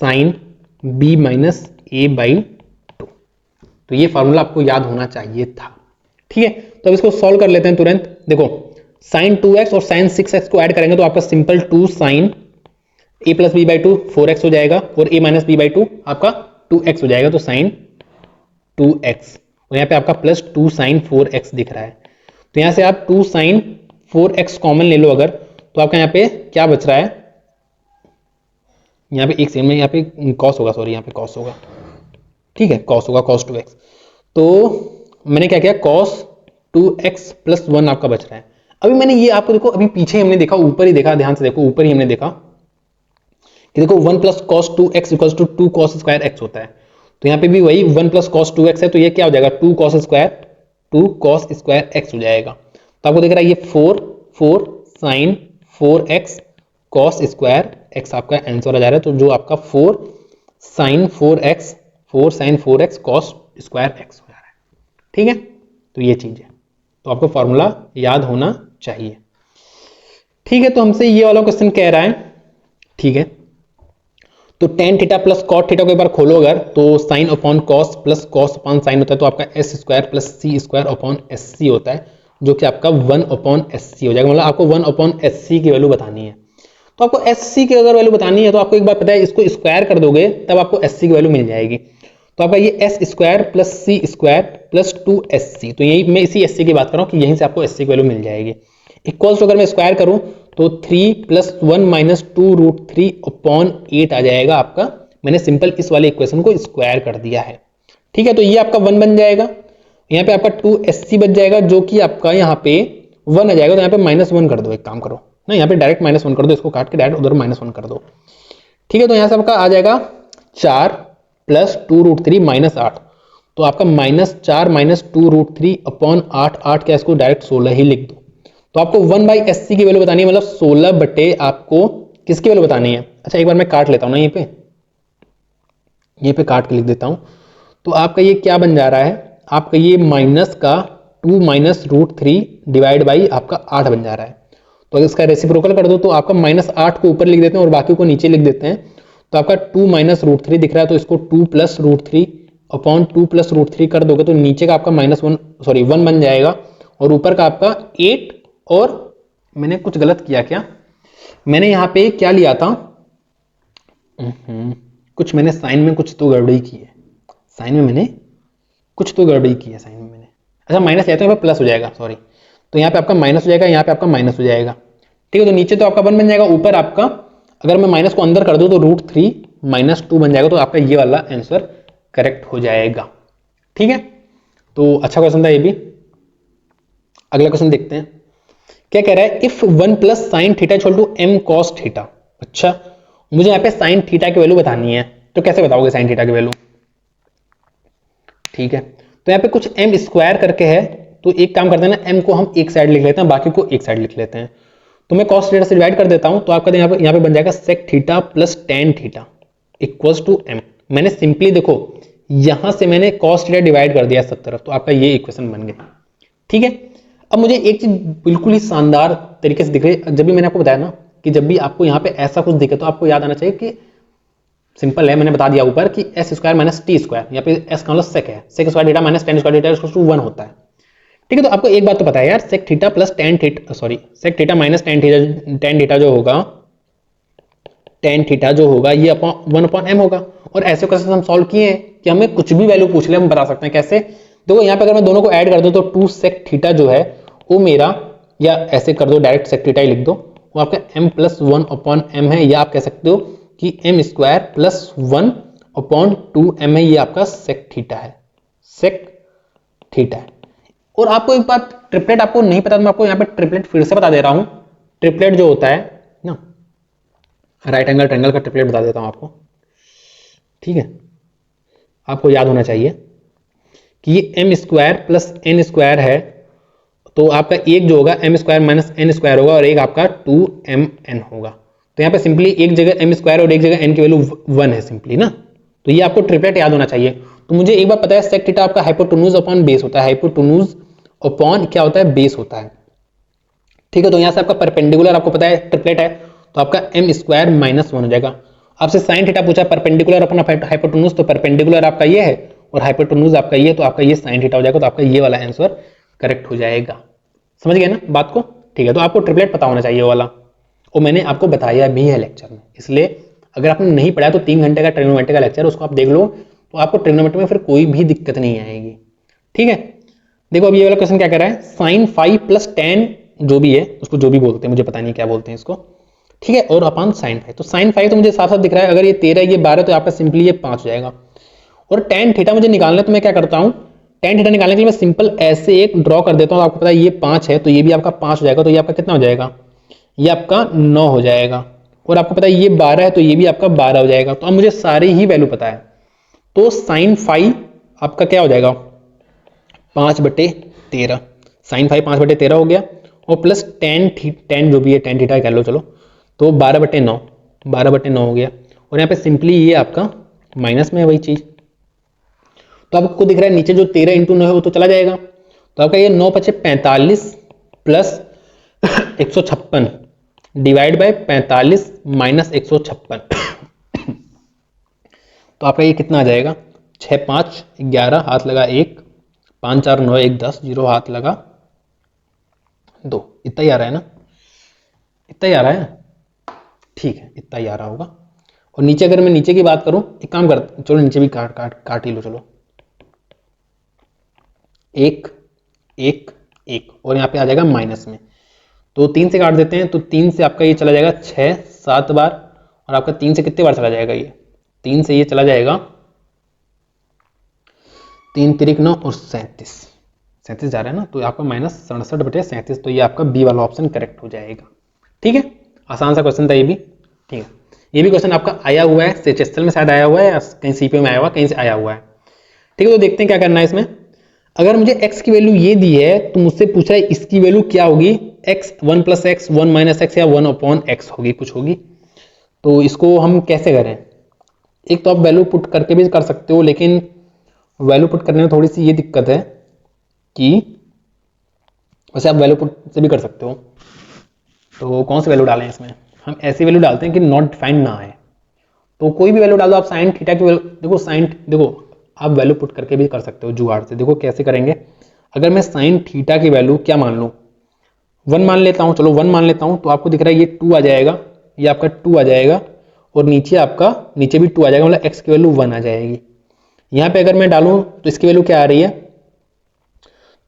sine B minus A by 2। तो ये फॉर्मूला आपको याद होना चाहिए था, ठीक है। तो अब इसको सॉल्व कर लेते हैं तुरंत। देखो साइन 2x और साइन 6x को ऐड करेंगे तो आपका simple 2 sine A plus B by 2 4x हो जाएगा और ए माइनस बी बाई 2 आपका 2x हो जाएगा, तो साइन 2x। और यहाँ पे आपका प्लस 2 साइन 4x दिख रहा है, तो यहाँ से आप 2 साइन 4x कॉमन ले लो अगर, तो आपका यहाँ पे क्या बच रहा है, यहाँ पे एक सेकंड में यहाँ पे कॉस होगा, सॉरी यहाँ पे कॉस होगा, ठीक है, कॉस होगा, कॉस 2x। तो मैंने क्या किया, कॉस 2x प्लस 1 आपका बच रहा है। अभी मैंने ये आपको देखो, अभी पीछे हमने देखा, ऊपर ही देखा, ध्यान से देखो, ऊपर ही हमने देखा कि देखो 1 plus cos 2x equals to 2 cos square x होता है। तो यहाँ पे भी वही 1 प्लस कॉस 2x है, तो ये क्या हो जाएगा 2 कॉस स्क्वायर x हो जाएगा। तो आपको दिख रहा है ये 4 sine 4x cos square x आपका आंसर आ जा रहा है। तो जो आपका 4 sine 4x cos square x हो जा रहा है, ठीक है। तो ये चीज है, तो आपको फॉर्मूला याद होना चाहिए, ठीक है। तो हमसे ये वाला क्वेश्चन कह रहा है, ठीक है। तो tan theta plus cot theta को एक बार खोलो अगर, तो sine upon cos plus cos upon sine होता है, तो आपका S square plus C square upon S C होता है, जो कि आपका 1 अपॉन एस सी हो जाएगा। मतलब आपको 1 अपॉन एस सी की वैल्यू बतानी है। तो आपको एस सी की अगर वैल्यू बतानी है तो आपको एक बार पता है, इसको स्क्वायर कर दोगे तब आपको एस सी की वैल्यू मिल जाएगी। तो आपका ये S square plus C square plus 2 S C, तो यही मैं इसी एस सी की बात कर रहा हूँ कि यहीं से आपको एस सी की वैल्यू मिल जाएगी। इक्वल्स अगर मैं स्क्वायर करूं तो 3 प्लस 1 माइनस 2 रूट 3 अपॉन 8 आ जाएगा आपका। मैंने सिंपल इस वाले इक्वेशन को स्क्वायर कर दिया है, ठीक है। तो ये आपका 1 बन जाएगा, यहाँ पे आपका 2 एस सी बच जाएगा, जो कि आपका यहाँ पे 1 आ जाएगा। तो यहाँ पे -1 कर दो, एक काम करो ना, यहाँ पे डायरेक्ट -1 कर दो, इसको काट के डायरेक्ट उधर -1 कर दो, ठीक है। तो यहाँ से आपका आ जाएगा 4 प्लस 2 रूट 3 माइनस 8, तो आपका -4 माइनस 2 रूट 3 अपॉन 8 क्या, इसको डायरेक्ट 16 ही लिख दो। तो आपको 1 बाई एस सी की वैल्यू बतानी है, मतलब 16 बटे आपको किसकी वैल्यू बतानी है। अच्छा एक बार मैं काट लेता हूँ ना, ये पे काट के लिख देता हूँ। तो आपका ये क्या बन जा रहा है, आपका ये माइनस का 2 माइनस रूट 3 डिवाइड बाई आपका 8 बन जा रहा है। तो अगर इसका रेसिप्रोकल कर दो तो आपका -8 को ऊपर लिख देते हैं और बाकी को नीचे लिख देते हैं। तो आपका 2 माइनस रूट 3 दिख रहा है, तो इसको 2 plus root 3 upon 2 plus root 3 कर दोगे तो नीचे का आपका -1 बन जाएगा और ऊपर का आपका 8। और मैंने कुछ गलत किया क्या, मैंने यहाँ पे क्या लिया था, कुछ मैंने साइन में कुछ तो गड़बड़ी की है, साइन में मैंने कुछ तो गड़बड़ी की है, साइन में मैंने, अच्छा माइनस है तो यहाँ पे प्लस हो जाएगा, सॉरी। तो यहाँ पे आपका माइनस हो जाएगा, यहाँ पे आपका माइनस हो जाएगा, ठीक है। तो नीचे तो आपका 1 बन जाएगा, ऊपर आपका अगर मैं माइनस को अंदर कर दूं तो रूट 3 माइनस 2 बन जाएगा। तो आपका ये वाला आंसर करेक्ट हो जाएगा, ठीक है। तो अच्छा क्वेश्चन था ये भी। अगला क्वेश्चन देखते हैं क्या कह रहा है, if 1 plus sine theta equal to m cos theta. अच्छा मुझे यहाँ पे साइन थीटा की वैल्यू बतानी है, तो कैसे बताओगे साइन थीटा की वैल्यू, ठीक है। तो यहाँ पे कुछ m स्क्वायर करके है, तो एक काम करते हैं ना, m को हम एक साइड लिख लेते हैं, बाकी को एक साइड लिख लेते हैं। तो मैं cos थीटा से डिवाइड कर देता हूं, तो आपका यहाँ पे बन जाएगा sec theta plus tan theta equals to m। मैंने सिंपली देखो यहां से मैंने cos थीटा डिवाइड कर दिया सब तरफ, तो आपका ये इक्वेशन बन गया, ठीक है। अब मुझे एक चीज बिल्कुल ही शानदार तरीके से दिख रही है, जब भी मैंने आपको बताया ना कि जब भी आपको यहाँ पे ऐसा कुछ दिखे तो आपको याद आना चाहिए कि सिंपल है, मैंने बता दिया ऊपर कि S square minus T square, यहाँ पे एस का मतलब सेक है, sec square theta minus tan square theta equals to 1 होता है। ठीक है, तो आपको एक बात तो पता है यार, sec theta plus tan theta, sorry sec theta minus tan theta जो होगा, टेन थीटा जो होगा ये अपॉन 1/m होगा। और ऐसे क्वेश्चन हम सॉल्व किए हैं कि हमें कुछ भी वैल्यू पूछ ले हम बता सकते हैं। कैसे? देखो यहाँ पे अगर मैं दोनों को ऐड कर दूं तो 2 सेक थीटा जो है वो मेरा, या ऐसे कर दो डायरेक्ट सेक थीटा ही लिख दो, वो आपका m+1/m है, या आप कह सकते हो कि m²+1/2m है, ये आपका सेक थीटा है, सेक थीटा है। और आपको एक बात, ट्रिपलेट आपको नहीं पता तो मैं आपको यहाँ पे ट्रिपलेट फिर से बता दे रहा हूं। ट्रिपलेट जो होता है ना, राइट एंगल ट्रायंगल का ट्रिपलेट बता देता हूं आपको। ठीक है, आपको याद होना चाहिए कि ये m²+n² है, तो आपका एक जो होगा m² माइनस n² होगा और एक आपका 2mn होगा। तो यहाँ पे सिंपली एक जगह m² और एक जगह n की वैल्यू 1 है सिंपली ना, तो ये आपको ट्रिपलेट याद होना चाहिए। तो मुझे एक बार पता है सेक थीटा आपका हाइपोटेन्यूज अपॉन बेस होता है, हाइपोटेन्यूज अपॉन क्या होता है, बेस होता है। ठीक है, तो यहाँ से आपका परपेंडिकुलर आपको पता है ट्रिपलेट है, तो आपका m² - 1 हो जाएगा। आपसे साइन थीटा पूछा परपेंडिकुलर अपना हाइपोटेन्यूज, तो परपेंडिकुलर आपका ये है और हाइपोटेन्यूज आपका ये, तो आपका ये साइन थीटा हो जाएगा, तो आपका ये वाला आंसर करेक्ट हो जाएगा। समझ गए ना बात को? ठीक है, तो आपको ट्रिपलेट पता होना चाहिए वाला, और मैंने आपको बताया भी है लेक्चर में, इसलिए अगर आपने नहीं पढ़ा तो 3 घंटे का ट्रिग्नोमेट्री का लेक्चर उसको आप देख लो, तो आपको ट्रिग्नोमेट्री में फिर कोई भी दिक्कत नहीं आएगी। ठीक है, देखो अब ये वाला क्वेश्चन क्या कह रहा है, साइन 5 प्लस टेन जो भी है, उसको जो भी बोलते हैं मुझे पता नहीं क्या बोलते हैं इसको, ठीक है, और अपॉन साइन 5। तो साइन 5 तो मुझे साफ साफ दिख रहा है, अगर ये 13 ये 12 तो आपका सिंपली ये 5 हो जाएगा। और टेन थीटा मुझे निकालना है, तो मैं क्या करता हूँ, टेन थीटा निकालने के लिए मैं सिंपल ऐसे एक ड्रॉ कर देता हूँ। आपको पता है ये 5 है, तो ये भी आपका 5 हो जाएगा, तो ये आपका कितना हो जाएगा, ये आपका 9 हो जाएगा। और आपको पता है ये 12 है, तो ये भी आपका 12 हो जाएगा। तो अब मुझे सारी ही वैल्यू पता है, तो साइन 5 आपका क्या हो जाएगा, 5/13, साइन 5 5/13 हो गया, और प्लस टेन जो भी है टेन थीटा कह लो चलो, तो 12/9 हो गया। और यहाँ पे सिंपली ये आपका माइनस में है वही चीज, तो आपको दिख रहा है नीचे जो 13 × 9 है वो तो चला जाएगा, तो आपका ये 9 × 5 = 45 प्लस 156 डिवाइड बाय 45 माइनस 156 तो आपका ये कितना आ जाएगा, 6 5 11 हाथ लगा 1, 5 4 9 1 10 0 हाथ लगा 2, इतना ही आ रहा है ना, इतना ही आ रहा है। ठीक है, इतना ही आ रहा होगा। और नीचे अगर मैं नीचे की बात करूं, एक काम कर, चलो नीचे भी काट ही लो, चलो 1 1 1, और यहाँ पे आ जाएगा माइनस में, तो 3 से काट देते हैं, तो 3 से आपका ये चला जाएगा 6 7 बार, और आपका 3 से कितने बार चला जाएगा, ये 3 से ये चला जाएगा 3 3 9 और 37 जा रहा है ना, तो आपका -67/37, तो ये आपका बी वाला ऑप्शन करेक्ट हो जाएगा। ठीक है, आसान सा क्वेश्चन था ये भी। ठीक है, ये भी क्वेश्चन आपका आया हुआ है, CHSL में शायद आया हुआ है, या कहीं CPO में आया हुआ, कहीं से आया हुआ है। ठीक है, तो देखते हैं क्या करना है इसमें। अगर मुझे x की वैल्यू ये दी है, तो मुझसे पूछ रहा है इसकी वैल्यू क्या होगी, x 1 + x 1 - x या 1/x होगी, कुछ होगी। तो इसको हम कैसे करें, एक तो आप वैल्यू पुट करके भी कर सकते हो, लेकिन वैल्यू पुट करने में थोड़ी सी ये दिक्कत है कि, वैसे आप वैल्यू पुट से भी कर सकते हो। तो कौन सी वैल्यू डालें इसमें, हम ऐसी वैल्यू डालते हैं कि नॉट डिफाइंड ना आए, तो कोई भी वैल्यू डाल दो आप। साइन थीटा की वैल्यू देखो आप वैल्यू पुट करके भी कर सकते हो जुगाड़ से। देखो कैसे करेंगे, अगर मैं साइन थीटा की वैल्यू क्या मान लूँ, 1 मान लेता हूँ, चलो 1 मान लेता हूँ, तो आपको दिख रहा है ये 2 आ जाएगा, ये आपका 2 आ जाएगा, और नीचे आपका नीचे भी 2 आ जाएगा, मतलब x की वैल्यू 1 आ जाएगी। यहाँ पे अगर मैं डालूँ तो इसकी वैल्यू क्या आ रही है,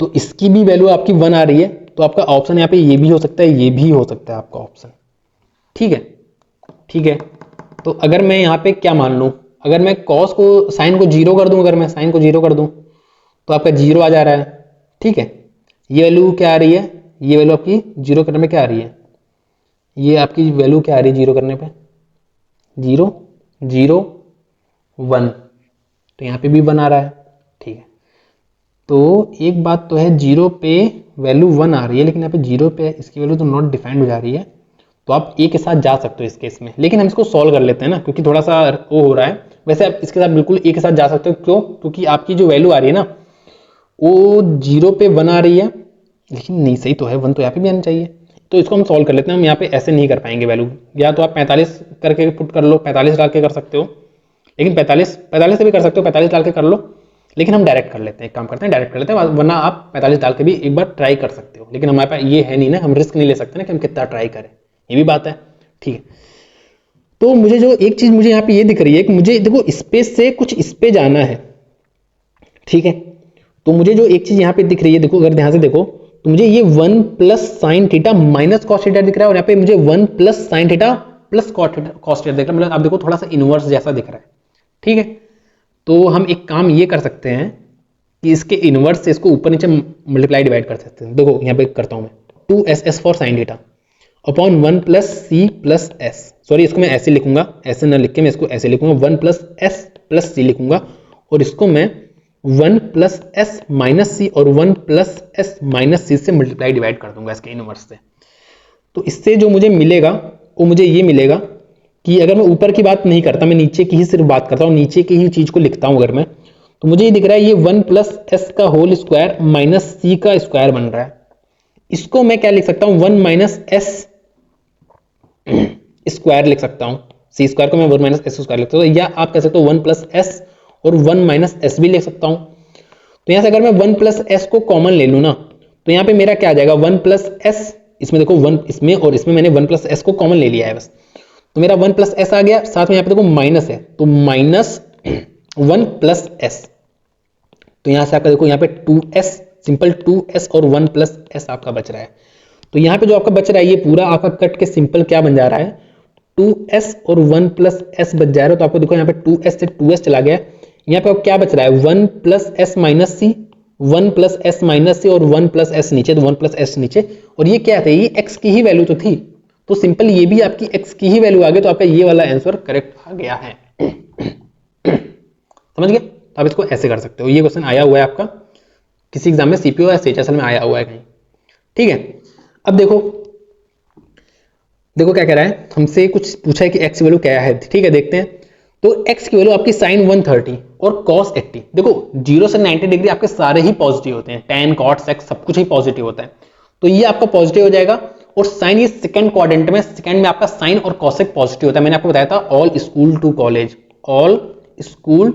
तो इसकी भी वैल्यू आपकी 1 आ रही है, तो आपका ऑप्शन यहाँ पे ये भी हो सकता है, ये भी हो सकता है आपका ऑप्शन। ठीक है, ठीक है, तो अगर मैं यहाँ पे क्या मान लूँ, अगर मैं कॉस को साइन को 0 कर दूं, अगर मैं साइन को 0 कर दूं, तो आपका 0 आ जा रहा है। ठीक है, ये वैल्यू क्या आ रही है, ये वैल्यू आपकी 0 करने में क्या आ रही है, ये आपकी वैल्यू क्या आ रही है 0 करने पे, 0 0 1, तो यहाँ पे भी 1 आ रहा है। ठीक है, तो एक बात तो है 0 पे वैल्यू 1 आ रही है, लेकिन यहाँ पे 0 पे इसकी वैल्यू तो नॉट डिफाइंड हो जा रही है, तो आप ए के साथ जा सकते हो इस केस में, लेकिन हम इसको सॉल्व कर लेते हैं ना, क्योंकि थोड़ा सा वो हो रहा है। वैसे आप इसके साथ बिल्कुल ए के साथ जा सकते हो, क्यों, क्योंकि आपकी जो वैल्यू आ रही है ना वो 0 पे 1 आ रही है, लेकिन नहीं सही तो है, 1 तो यहाँ पे भी आना चाहिए। तो इसको हम सॉल्व कर लेते हैं। हम यहाँ पे ऐसे नहीं कर पाएंगे वैल्यू, या तो आप 45 करके पुट कर लो, 45 डाल के कर सकते हो, लेकिन 45 से भी कर सकते हो, 45 डाल के कर लो, लेकिन हम डायरेक्ट कर लेते हैं, एक काम करते हैं डायरेक्ट कर लेते हैं, वरना आप 45 डाल के भी एक बार ट्राई कर सकते हो, लेकिन हमारे पास ये है नहीं ना, हम रिस्क नहीं ले सकते ना कि हम कितना ट्राई करें, ये भी बात है। ठीक है, तो मुझे जो एक चीज मुझे यहाँ पे ये दिख रही है कि मुझे देखो स्पेस से कुछ इस पे जाना है, ठीक है, तो मुझे जो एक चीज यहाँ पे दिख रही है, देखो अगर ध्यान से देखो तो मुझे ये 1 plus sine theta minus cos theta दिख रहा है, और यहाँ पे मुझे 1 plus sine theta plus cos theta दिख रहा है, मतलब आप देखो थोड़ा सा इनवर्स जैसा दिख रहा है। ठीक है, तो हम एक काम ये कर सकते हैं कि इसके इनवर्स से इसको ऊपर नीचे मल्टीप्लाई डिवाइड कर सकते हैं। देखो यहाँ पे करता हूँ मैं, 2s for sine theta upon 1 plus C plus S, sorry इसको मैं ऐसे लिखूंगा, ऐसे ना लिख के मैं इसको ऐसे लिखूंगा, 1 प्लस एस प्लस सी लिखूंगा, और इसको मैं 1 प्लस एस माइनस सी और 1 प्लस एस माइनस सी से मल्टीप्लाई डिवाइड कर दूंगा इसके इनवर्स से। तो इससे जो मुझे मिलेगा वो मुझे ये मिलेगा कि अगर मैं ऊपर की बात नहीं करता, मैं नीचे की ही सिर्फ बात करता हूँ, नीचे की ही चीज को लिखता हूँ अगर मैं, तो मुझे ये दिख रहा है ये 1 प्लस एस का होल स्क्वायर माइनस सी का स्क्वायर बन रहा है। इसको मैं क्या लिख सकता हूँ, 1 माइनस एस स्क्वायर लिख सकता हूँ, सी स्क्वायर को मैं 1 माइनस एस स्क्वायर लिख सकता हूँ, या आप कह सकते हो 1 प्लस एस और 1 माइनस एस भी लिख सकता हूँ। तो यहाँ से अगर मैं 1 प्लस एस को कॉमन ले लूँ ना, तो यहाँ पे मेरा क्या आ जाएगा, 1 प्लस एस, इसमें देखो 1 इसमें और इसमें मैंने 1 प्लस एस को कॉमन ले लिया है बस, तो मेरा 1 प्लस एस आ गया, साथ में यहाँ पे देखो माइनस है, तो माइनस 1 प्लस एस, तो यहाँ से आपका देखो यहाँ पे 2s, सिंपल 2s और 1 प्लस एस आपका बच रहा है। तो यहाँ पे जो आपका बच रहा है ये पूरा आपका कट के सिंपल क्या बन जा रहा है, 2s और 1 प्लस एस बच जा रहा है। तो आपको देखो यहाँ पे 2s से 2s चला गया, यहाँ पे क्या बच रहा है, 1 प्लस एस माइनस सी, 1 प्लस एस माइनस सी और 1 प्लस एस नीचे, तो 1 प्लस एस नीचे, और ये क्या थे, ये x की ही वैल्यू तो थी, तो सिंपल ये भी आपकी x की ही वैल्यू आ गई, तो आपका ये वाला आंसर करेक्ट आ गया है। समझ गए? तो आप इसको ऐसे कर सकते हो, ये क्वेश्चन आया हुआ है आपका किसी एग्जाम में, सीपीओ या सीएचएसएल में आया हुआ है कहीं। ठीक है, अब देखो क्या कह रहा है, हमसे कुछ पूछा है कि x की वैल्यू क्या है। ठीक है, देखते हैं। तो x की वैल्यू आपकी साइन 130 और cos 80, देखो 0 से 90 डिग्री आपके सारे ही पॉजिटिव होते हैं, tan cot sec सब कुछ ही पॉजिटिव होता है, तो ये आपका पॉजिटिव हो जाएगा। और साइन ये सेकंड क्वाड्रेंट में, सेकंड में आपका साइन और cosec पॉजिटिव होता है, मैंने आपको बताया था all school to college, all school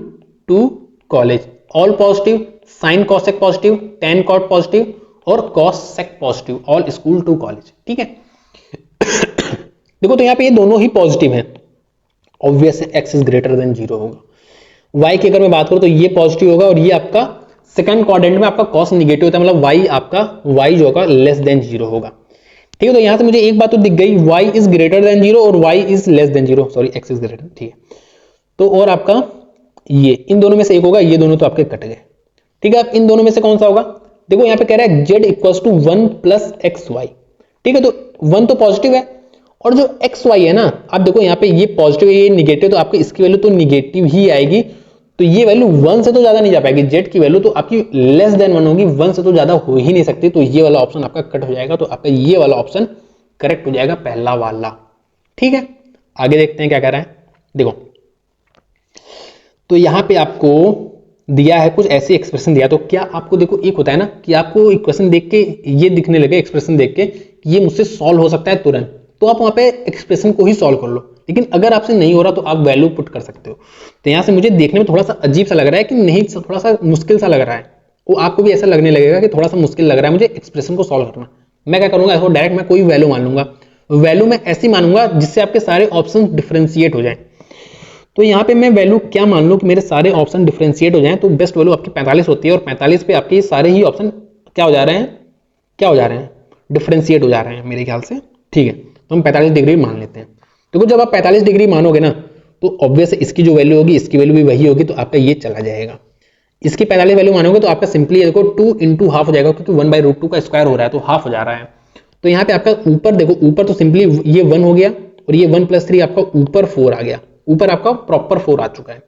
to college, all positive, sine cosec positive, tan cot positive और cos sec positive, all school to college. ठीक है, देखो तो यहाँ पे ये दोनों ही पॉजिटिव हैं, ऑब्वियस है x इज ग्रेटर देन 0 होगा। y की अगर मैं बात करूं तो ये पॉजिटिव होगा, और ये आपका सेकंड क्वाड्रेंट में आपका cos निगेटिव होता है, मतलब y आपका y जो होगा लेस देन 0 होगा। ठीक है, तो यहां से मुझे एक बात तो दिख गई, y इज ग्रेटर देन 0 और y is less than 0, sorry x is greater. ठीक है, तो और आपका ये इन दोनों में से एक होगा, ये दोनों तो आपके कट गए। ठीक है, अब इन दोनों में से कौन सा होगा, देखो यहाँ पे कह रहा है z equals to 1 plus x y. ठीक है, तो 1 तो पॉजिटिव है, और जो एक्स वाई है ना, आप देखो यहाँ पे ये पॉजिटिव है ये निगेटिव, तो आपकी इसकी वैल्यू तो निगेटिव ही आएगी, तो ये वैल्यू 1 से तो ज्यादा नहीं जा पाएगी, z की वैल्यू तो आपकी लेस देन 1 होगी, 1 से तो ज्यादा हो ही नहीं सकती, तो ये वाला ऑप्शन आपका कट हो जाएगा, तो आपका ये वाला ऑप्शन करेक्ट हो जाएगा, पहला वाला। ठीक है, आगे देखते हैं क्या कह रहा है। देखो तो यहाँ पे आपको दिया है कुछ ऐसी एक्सप्रेशन दिया, तो क्या आपको देखो एक होता है ना कि आपको इक्वेशन देख के ये दिखने लगे, एक्सप्रेशन देख के ये मुझसे सॉल्व हो सकता है तुरंत, तो आप वहां पे एक्सप्रेशन को ही सॉल्व कर लो, लेकिन अगर आपसे नहीं हो रहा तो आप वैल्यू पुट कर सकते हो। तो यहाँ से मुझे देखने में थोड़ा सा अजीब सा लग रहा है कि नहीं, थोड़ा सा मुश्किल सा लग रहा है, वो आपको भी ऐसा लगने लगेगा कि थोड़ा सा मुश्किल लग रहा है मुझे एक्सप्रेशन को सॉल्व करना। मैं क्या करूंगा, इसको डायरेक्ट मैं कोई वैल्यू मान लूंगा, वैल्यू मैं ऐसी मानूंगा जिससे आपके सारे ऑप्शन डिफरेंशिएट हो जाए। तो यहाँ पे मैं वैल्यू क्या मान लूँ कि मेरे सारे ऑप्शन डिफरेंशिएट हो जाएं, तो बेस्ट वैल्यू आपकी 45 होती है, और 45 पे आपके सारे ही ऑप्शन क्या हो जा रहे हैं, डिफरेंशिएट हो जा रहे हैं मेरे ख्याल से। ठीक है, तो हम 45 डिग्री मान लेते हैं। देखो जब आप 45 डिग्री मानोगे ना, तो ऑब्वियस इसकी जो वैल्यू होगी इसकी वैल्यू भी वही होगी, तो आपका ये चला जाएगा। इसकी 45 वैल्यू मानोगे तो आपका सिंपली देखो 2 इंटू हाफ हो जाएगा, क्योंकि 1/√2 का स्क्वायर हो रहा है, तो हाफ हो जा रहा है। तो यहाँ पे आपका ऊपर देखो, ऊपर तो सिंपली ये 1 हो गया, और ये 1 + 3 आपका ऊपर 4 आ गया, ऊपर आपका प्रॉपर 4 आ चुका है।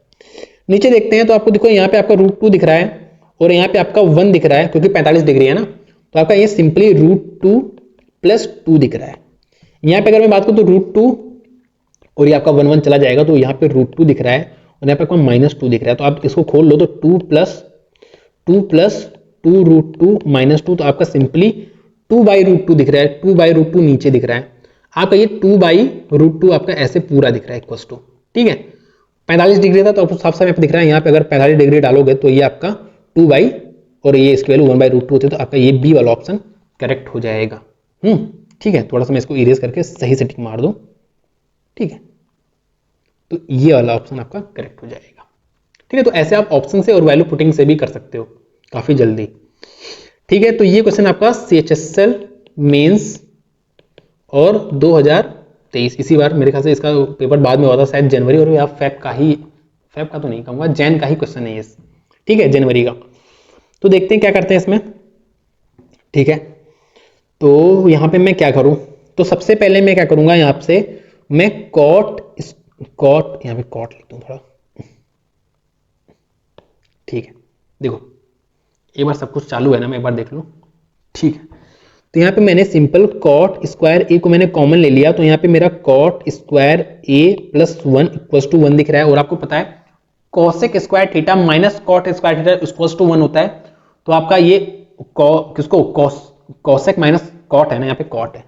नीचे देखते हैं तो आपको देखो यहाँ पे आपका √2 दिख रहा है, और यहाँ पे आपका 1 दिख रहा है, क्योंकि 45 डिग्री है ना, तो आपका ये सिंपली √2 + 2 दिख रहा है। यहाँ पे अगर मैं बात करूँ तो √2 और ये आपका 1 1 चला जाएगा, तो यहाँ पे √2 दिख रहा है, और यहाँ पे आपका -2 दिख रहा है। तो आप इसको खोल लो तो 2 + 2 + 2 √2 - 2, तो आपका सिंपली 2/√2 दिख रहा है, 2/√2 नीचे दिख रहा है आपका, ये 2/√2 आपका ऐसे पूरा दिख रहा है इक्वल्स टू, ठीक है। 45 डिग्री था तो आपको साफ साफ दिख रहा है यहाँ पे, अगर 45 डिग्री डालोगे तो ये आपका 2 और ये इसकी वैल्यू 1/√2 होती है, तो आपका ये बी वाला ऑप्शन करेक्ट हो जाएगा। ठीक है, थोड़ा सा मैं इसको इरेज करके सही से टिक मार दूं, ठीक है, तो ये वाला ऑप्शन आपका करेक्ट हो जाएगा। ठीक है, तो ऐसे आप ऑप्शन से और वैल्यू पुटिंग से भी कर सकते हो काफी जल्दी। ठीक है, तो ये क्वेश्चन आपका CHSL मेंस और 2023, इसी बार मेरे ख्याल से इसका पेपर बाद में हुआ था शायद जनवरी, और या फेब का तो नहीं कहूंगा, जैन का ही क्वेश्चन है ये, ठीक है, जनवरी का। तो देखते हैं क्या करते हैं इसमें। ठीक है, तो यहां पे मैं क्या करूं, तो सबसे पहले मैं क्या करूंगा, यहां से मैं कॉट यहां पे कॉट लिख दूं थोड़ा, ठीक है। देखो एक बार सब कुछ चालू है ना, मैं एक बार देख लूं, ठीक है। तो यहाँ पे मैंने सिंपल कॉट स्क्वायर ए को मैंने कॉमन ले लिया, तो यहाँ पे मेरा cot square a plus 1 equals to 1 दिख रहा है, और आपको पता है cosec square theta minus cot square theta equals to 1 होता है। तो आपका ये किसको कॉसेक माइनस कॉट है ना, यहाँ पे कॉट है,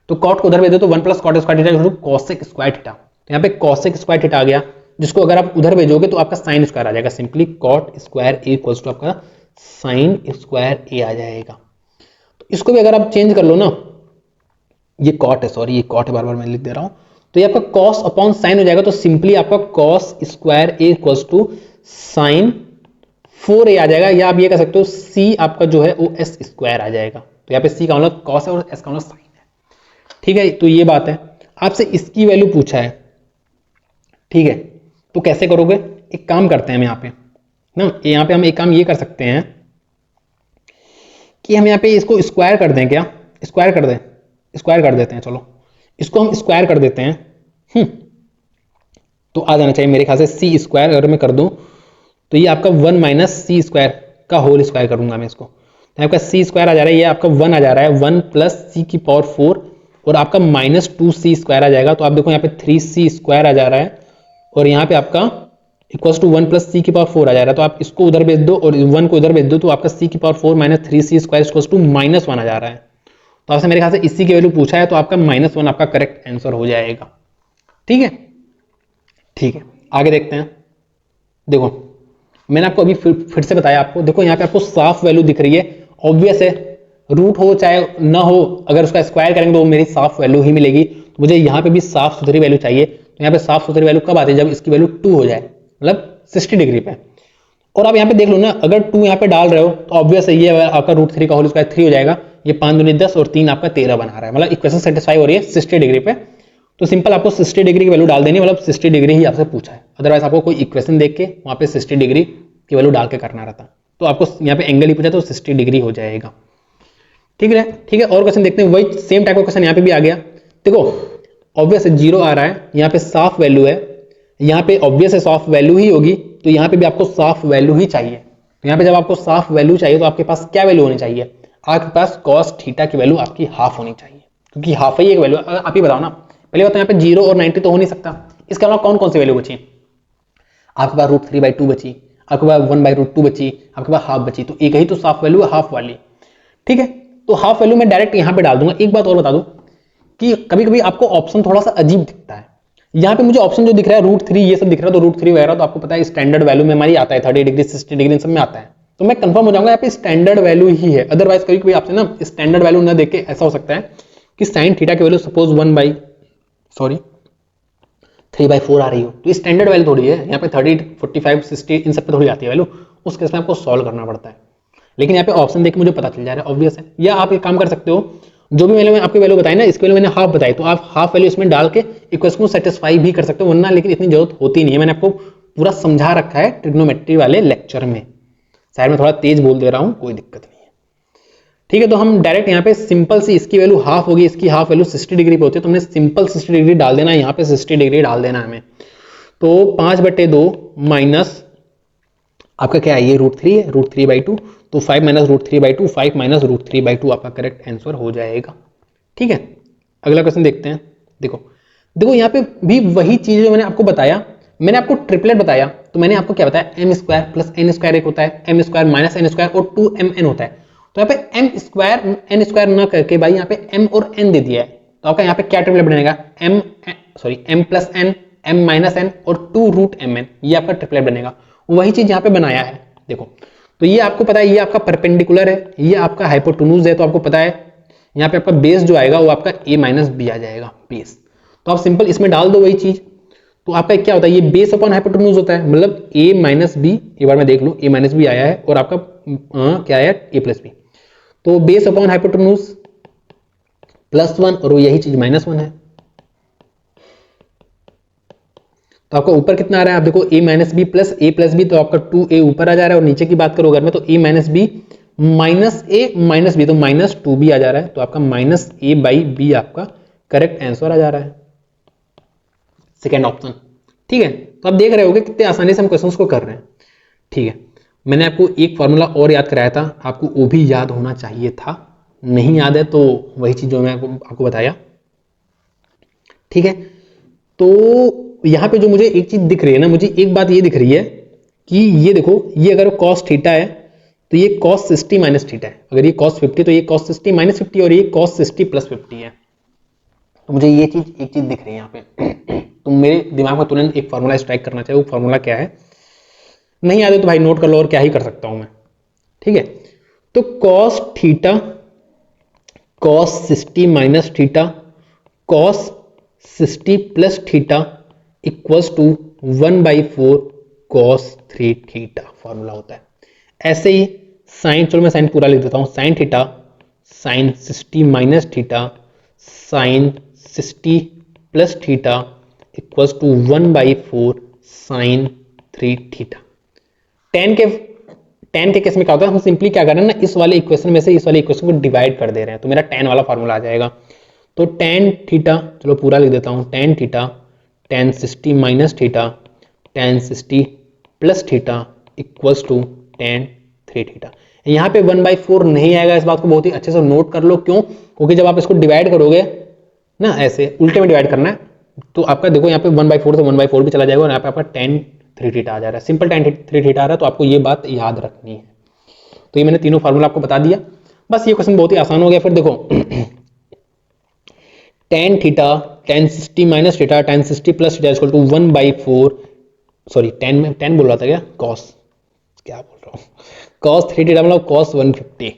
तो कॉट को उधर भेज दो तो 1 plus cot square theta cosec square theta, तो यहाँ पे कॉसेक स्क्वायर थीटा आ गया, जिसको अगर आप उधर भेजोगे तो आपका साइन स्क्वायर आ जाएगा, simply cot square A equals to आपका साइन स्क्वायर ए आ जाएगा। तो इसको भी अगर आप चेंज कर लो ना, ये कॉट है, सॉरी ये कॉट है, बार बार मैं लिख दे रहा हूं, तो ये आपका कॉस अपॉन साइन हो जाएगा, तो सिंपली आपका cos square A equals to sine 4a आ जाएगा, या आप ये कह सकते हो सी आपका जो है वो एस स्क्वायर आ जाएगा। तो यहाँ पे सी का मतलब कॉस है और एस का मतलब साइन है, ठीक है। तो ये बात है, आपसे इसकी वैल्यू पूछा है, ठीक है, तो कैसे करोगे, एक काम करते हैं हम यहाँ पे ना, यहाँ पे हम एक काम ये कर सकते हैं कि हम यहाँ पे इसको स्क्वायर कर दें, क्या स्क्वायर कर देते हैं, चलो इसको हम स्क्वायर कर देते हैं, तो आ जाना चाहिए मेरे ख्याल से सी स्क्वायर, अगर मैं कर दूं तो ये आपका 1 माइनस सी स्क्वायर का होल स्क्वायर करूंगा मैं इसको, तो आपका सी स्क्वायर आ जा रहा है, ये आपका 1 आ जा रहा है, 1 प्लस सी की पावर 4 और आपका माइनस 2c स्क्वायर आ जाएगा। तो आप देखो यहाँ पे 3c स्क्वायर आ जा रहा है, और यहाँ पे आपका इक्वल्स टू 1 प्लस सी की पावर 4 आ जा रहा है, तो आप इसको उधर भेज दो और 1 को उधर भेज दो, तो आपका सी की power 4 minus 3c square equals to -1 आ जा रहा है। तो आपसे मेरे ख्याल से इसी की वैल्यू पूछा है, तो आपका -1 आपका करेक्ट आंसर हो जाएगा, ठीक है। ठीक है, आगे देखते हैं। देखो मैंने आपको अभी फिर से बताया आपको, देखो यहाँ पे आपको साफ वैल्यू दिख रही है, ऑब्वियस है, रूट हो चाहे ना हो, अगर उसका स्क्वायर करेंगे तो मेरी साफ वैल्यू ही मिलेगी। तो मुझे यहाँ पे भी साफ सुथरी वैल्यू चाहिए, तो यहाँ पे साफ सुथरी वैल्यू कब आती है, जब इसकी वैल्यू 2 हो जाए, मतलब 60 डिग्री पे। और आप यहाँ पे देख लो ना, अगर 2 यहाँ पे डाल रहे हो तो ऑब्वियस है ये आपका √3 का होल स्क्वायर 3 हो जाएगा, ये 5 दूनी 10 और 3 आपका 13 बना रहा है, मतलब इक्वेशन सेटिस्फाई हो रही है 60 डिग्री पे। तो सिंपल आपको 60 डिग्री की वैल्यू डाल देनी, मतलब 60 डिग्री ही आपसे पूछा है, अदरवाइज आपको कोई इक्वेशन देख के वहाँ पे 60 डिग्री की वैल्यू डाल के करना रहता, तो आपको यहाँ पे एंगल ही पूछा तो 60 डिग्री हो जाएगा, ठीक है। ठीक है, और क्वेश्चन देखते हैं, वही सेम टाइप का क्वेश्चन यहाँ पे भी आ गया। देखो ऑब्वियस 0 आ रहा है, यहाँ पे साफ वैल्यू है, यहाँ पे ऑब्वियस है साफ वैल्यू ही होगी, तो यहाँ पे भी आपको साफ वैल्यू ही चाहिए। तो यहाँ पे जब आपको साफ वैल्यू चाहिए तो आपके पास क्या वैल्यू होनी चाहिए, आपके पास कॉस थीटा की वैल्यू आपकी हाफ होनी चाहिए, क्योंकि हाफ ही एक वैल्यू। आप ही बताओ ना, पहले बताओ यहाँ पे 0 और 90 तो हो नहीं सकता, इसके अलावा कौन कौन सी वैल्यू बची, आपके पास √3/2 बची, आपके पास 1/√2 बची, आपके पास हाफ बची, तो एक ही तो साफ वैल्यू है, हाफ वाली, ठीक है। तो हाफ वैल्यू मैं डायरेक्ट यहाँ पे डाल दूंगा। एक बात और बता दूं कि कभी कभी आपको ऑप्शन थोड़ा सा अजीब दिखता है, यहाँ पे मुझे ऑप्शन जो दिख रहा है √3 ये सब दिख रहा है, तो √3 वगैरह तो आपको पता है स्टैंडर्ड वैल्यू में हमारी आता है, 30 डिग्री 60 डिग्री इन सब में आता है, तो मैं कंफर्म हो जाऊंगा यहाँ पे स्टैंडर्ड वैल्यू ही है। अदरवाइज कभी कभी आपसे ना स्टैंडर्ड वैल्यू ना देख के ऐसा हो सकता है कि साइन थीटा की वैल्यू सपोज 3/4 आ रही हो, तो स्टैंडर्ड वैल्यू थोड़ी है, यहाँ पे 30 45 60 इन सब पे थोड़ी आती है वैल्यू, उस केस में आपको सॉल्व करना पड़ता है। लेकिन यहाँ पे ऑप्शन देख के मुझे पता चल जा रहा है, ऑब्वियस है। या आप एक काम कर सकते हो, जो भी मैंने आपकी वैल्यू बताई ना, इसकी वैल्यू मैंने हाफ बताई, तो आप हाफ वैल्यू इसमें डाल के इक्वेशन को सेटिस्फाई भी कर सकते हो, वरना लेकिन इतनी जरूरत होती नहीं है। मैंने आपको पूरा समझा रखा है ट्रिग्नोमेट्री वाले लेक्चर में, शायद मैं थोड़ा तेज बोल दे रहा हूँ, कोई दिक्कत नहीं है, ठीक है। तो हम डायरेक्ट यहाँ पे सिंपल सी इसकी वैल्यू हाफ होगी, इसकी हाफ वैल्यू 60 डिग्री पे होती है, तो हमने सिंपल 60 डिग्री डाल देना है, यहाँ पे 60 डिग्री डाल देना है हमें। तो 5/2 माइनस आपका क्या है, ये √3 है, √3/2, तो 5 माइनस √3/2, 5 माइनस √3/2 आपका करेक्ट आंसर हो जाएगा, ठीक है। अगला क्वेश्चन देखते हैं। देखो यहाँ पे भी वही चीज जो मैंने आपको बताया, मैंने आपको ट्रिपलेट बताया, तो मैंने आपको क्या बताया, m² + n² एक होता है, m² - n² और 2mn होता है। तो यहाँ पे एम स्क्वायर एन स्क्वायर ना करके भाई यहाँ पे एम और एन दे दिया है, तो आपका यहाँ पे क्या ट्रिपलेट बनेगा, m plus n, m minus n और 2 रूट एम एन, ये आपका ट्रिपलेट बनेगा। वही चीज यहाँ पे बनाया है देखो। तो ये आपको पता है ये आपका परपेंडिकुलर है, ये आपका हाइपोटेन्यूज है, तो आपको पता है यहाँ पे आपका बेस जो आएगा वो आपका a माइनस बी आ जाएगा बेस। तो आप सिंपल इसमें डाल दो वही चीज, तो आपका क्या होता है, ये बेस अपॉन हाइपोटेन्यूज होता है, मतलब a माइनस बी, एक बार मैं देख लूं a माइनस बी आया है और आपका क्या आया a प्लस बी, तो बेस अपॉन हाइपोटेन्यूज +1 और वो यही चीज -1 है। तो आपका ऊपर कितना आ रहा है, आप देखो a minus b plus a plus b, तो आपका 2a ऊपर आ जा रहा है, और नीचे की बात करो अगर मैं, तो a minus b minus a minus b, तो -2b आ जा रहा है, तो आपका -a/b आपका करेक्ट आंसर आ जा रहा है, सेकेंड ऑप्शन। ठीक है, तो आप देख रहे होगे कितने आसानी से हम क्वेश्चंस को कर रहे हैं। ठीक है, मैंने आपको एक फॉर्मूला और याद कराया था, आपको वो भी याद होना चाहिए था, नहीं याद है तो वही चीज जो मैं आपको बताया। ठीक है, तो यहां पे जो मुझे एक चीज दिख रही है ना, मुझे एक बात ये दिख रही है कि ये देखो, ये अगर cos थीटा है तो ये cos 60 माइनस थीटा है, अगर ये cos 50 तो ये cos 60 माइनस 50 और ये cos 60 प्लस 50 है। तो मुझे ये चीज एक चीज दिख रही है यहाँ पे तो मेरे दिमाग में तुरंत एक फॉर्मूला स्ट्राइक करना चाहिए, वो फॉर्मूला क्या है, नहीं याद है तो भाई नोट कर लो, और क्या ही कर सकता हूं मैं। ठीक है, तो cos theta cos 60 minus theta cos 60 plus theta equals to 1/4 cos 3 theta formula होता है। ऐसे ही साइन, चलो मैं साइन पूरा लिख देता हूं, sine theta sine 60 minus theta sine 60 plus theta equals to 1/4 sine 3 theta. Tan के केस में क्या होता है, हम सिंपली क्या कर रहे हैं ना, इस वाले इक्वेशन में से इस वाले इक्वेशन को डिवाइड कर दे रहे हैं, तो मेरा टेन वाला फॉर्मूला आ जाएगा। तो टेन थीटा, चलो पूरा लिख देता हूं, tan theta tan 60 minus theta tan 60 plus theta equals to tan 3 theta. यहाँ पे 1/4 नहीं आएगा, इस बात को बहुत ही अच्छे से नोट कर लो, क्यों, क्योंकि जब आप इसको डिवाइड करोगे ना, ऐसे उल्टे में डिवाइड करना है, तो आपका देखो यहाँ पे 1/4 से 1/4 भी चला जाएगा, और यहाँ पे आपका टेन 3 थीटा आ जा रहा है, सिंपल टेन 3 थीटा आ रहा है, तो आपको ये बात याद रखनी है। तो ये मैंने तीनों फार्मूला आपको बता दिया, बस ये क्वेश्चन बहुत ही आसान हो गया। फिर देखो tan theta tan 60 minus theta tan 60 plus theta equal to 1/4, sorry tan में टेन बोल रहा था क्या, कॉस, क्या बोल रहा हूँ, cos 3 थीटा मतलब cos 150,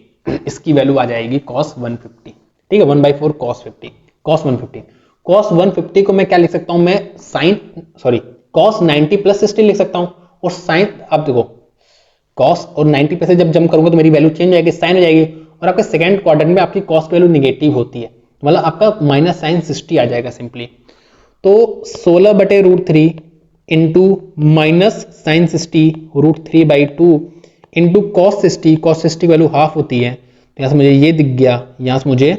इसकी वैल्यू आ जाएगी cos 150। ठीक है, 1/4 cos 50 cos 150 cos 150 को मैं क्या लिख सकता हूं, मैं साइन सॉरी cos 90 प्लस 60 लिख सकता हूं, और साइन, आप देखो cos और 90 पे से जब जम करूंगा तो मेरी वैल्यू चेंज हो जाएगी, साइन हो जाएगी, और आपके सेकंड क्वाड्रेंट में आपकी cos वैल्यू निगेटिव होती है, मतलब आपका माइनस साइन 60 आ जाएगा सिंपली। तो 16/√3 into minus sine 60 √3/2 into cos 60 value half होती है, तो यहाँ से मुझे ये दिख गया, यहाँ से मुझे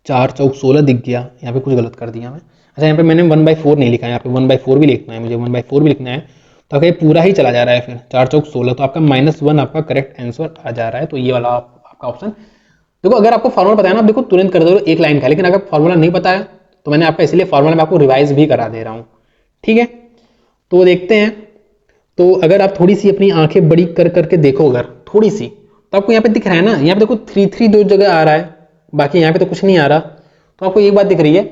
4 चौक 16 दिख गया, यहाँ पे कुछ गलत कर दिया मैं, अच्छा यहाँ पे मैंने 1/4 नहीं लिखा है, यहाँ पे 1/4 भी लिखना है मुझे, 1/4 भी लिखना है, तो अगर पूरा ही चला जा रहा है फिर 4 चौक 16, तो आपका -1 आपका करेक्ट आंसर आ जा रहा है। तो ये वाला आपका ऑप्शन, देखो अगर आपको फॉर्मूला पता है ना, देखो तुरंत कर दो एक लाइन का, लेकिन अगर फॉर्मूला नहीं पता है तो मैंने आपका इसलिए फॉर्मूला में आपको रिवाइज भी करा दे रहा हूँ। ठीक है, तो देखते हैं, तो अगर आप थोड़ी सी अपनी आंखें बड़ी कर करके देखो अगर थोड़ी सी, तो आपको यहाँ पे दिख रहा है ना, यहाँ पे देखो 3 दो जगह आ रहा है, बाकी यहाँ पे तो कुछ नहीं आ रहा, तो आपको एक बात दिख रही है,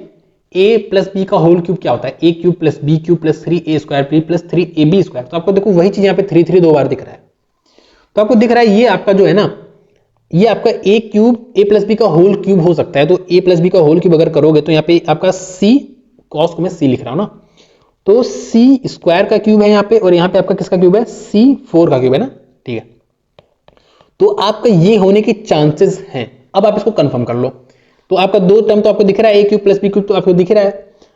a प्लस बी का होल क्यूब क्या होता है, a cube plus b cube plus 3a square b plus 3ab square, तो आपको देखो वही चीज यहाँ पे 3 दो बार दिख रहा है, तो आपको दिख रहा है ये आपका जो है ना, ये आपका a cube a plus b का होल क्यूब हो सकता है, तो a प्लस बी का होल क्यूब अगर करोगे तो यहाँ पे आपका c, कॉस को मैं c लिख रहा हूँ ना, तो c स्क्वायर का क्यूब है यहाँ पे, और यहाँ पे आपका किसका क्यूब है, c4 का क्यूब है ना। ठीक है, तो आपका ये होने के चांसेस हैं, अब आप इसको कंफर्म कर लो। तो आपका दो टर्म तो आपको दिख रहा है, a cube plus b cube तो आपको दिख रहा है,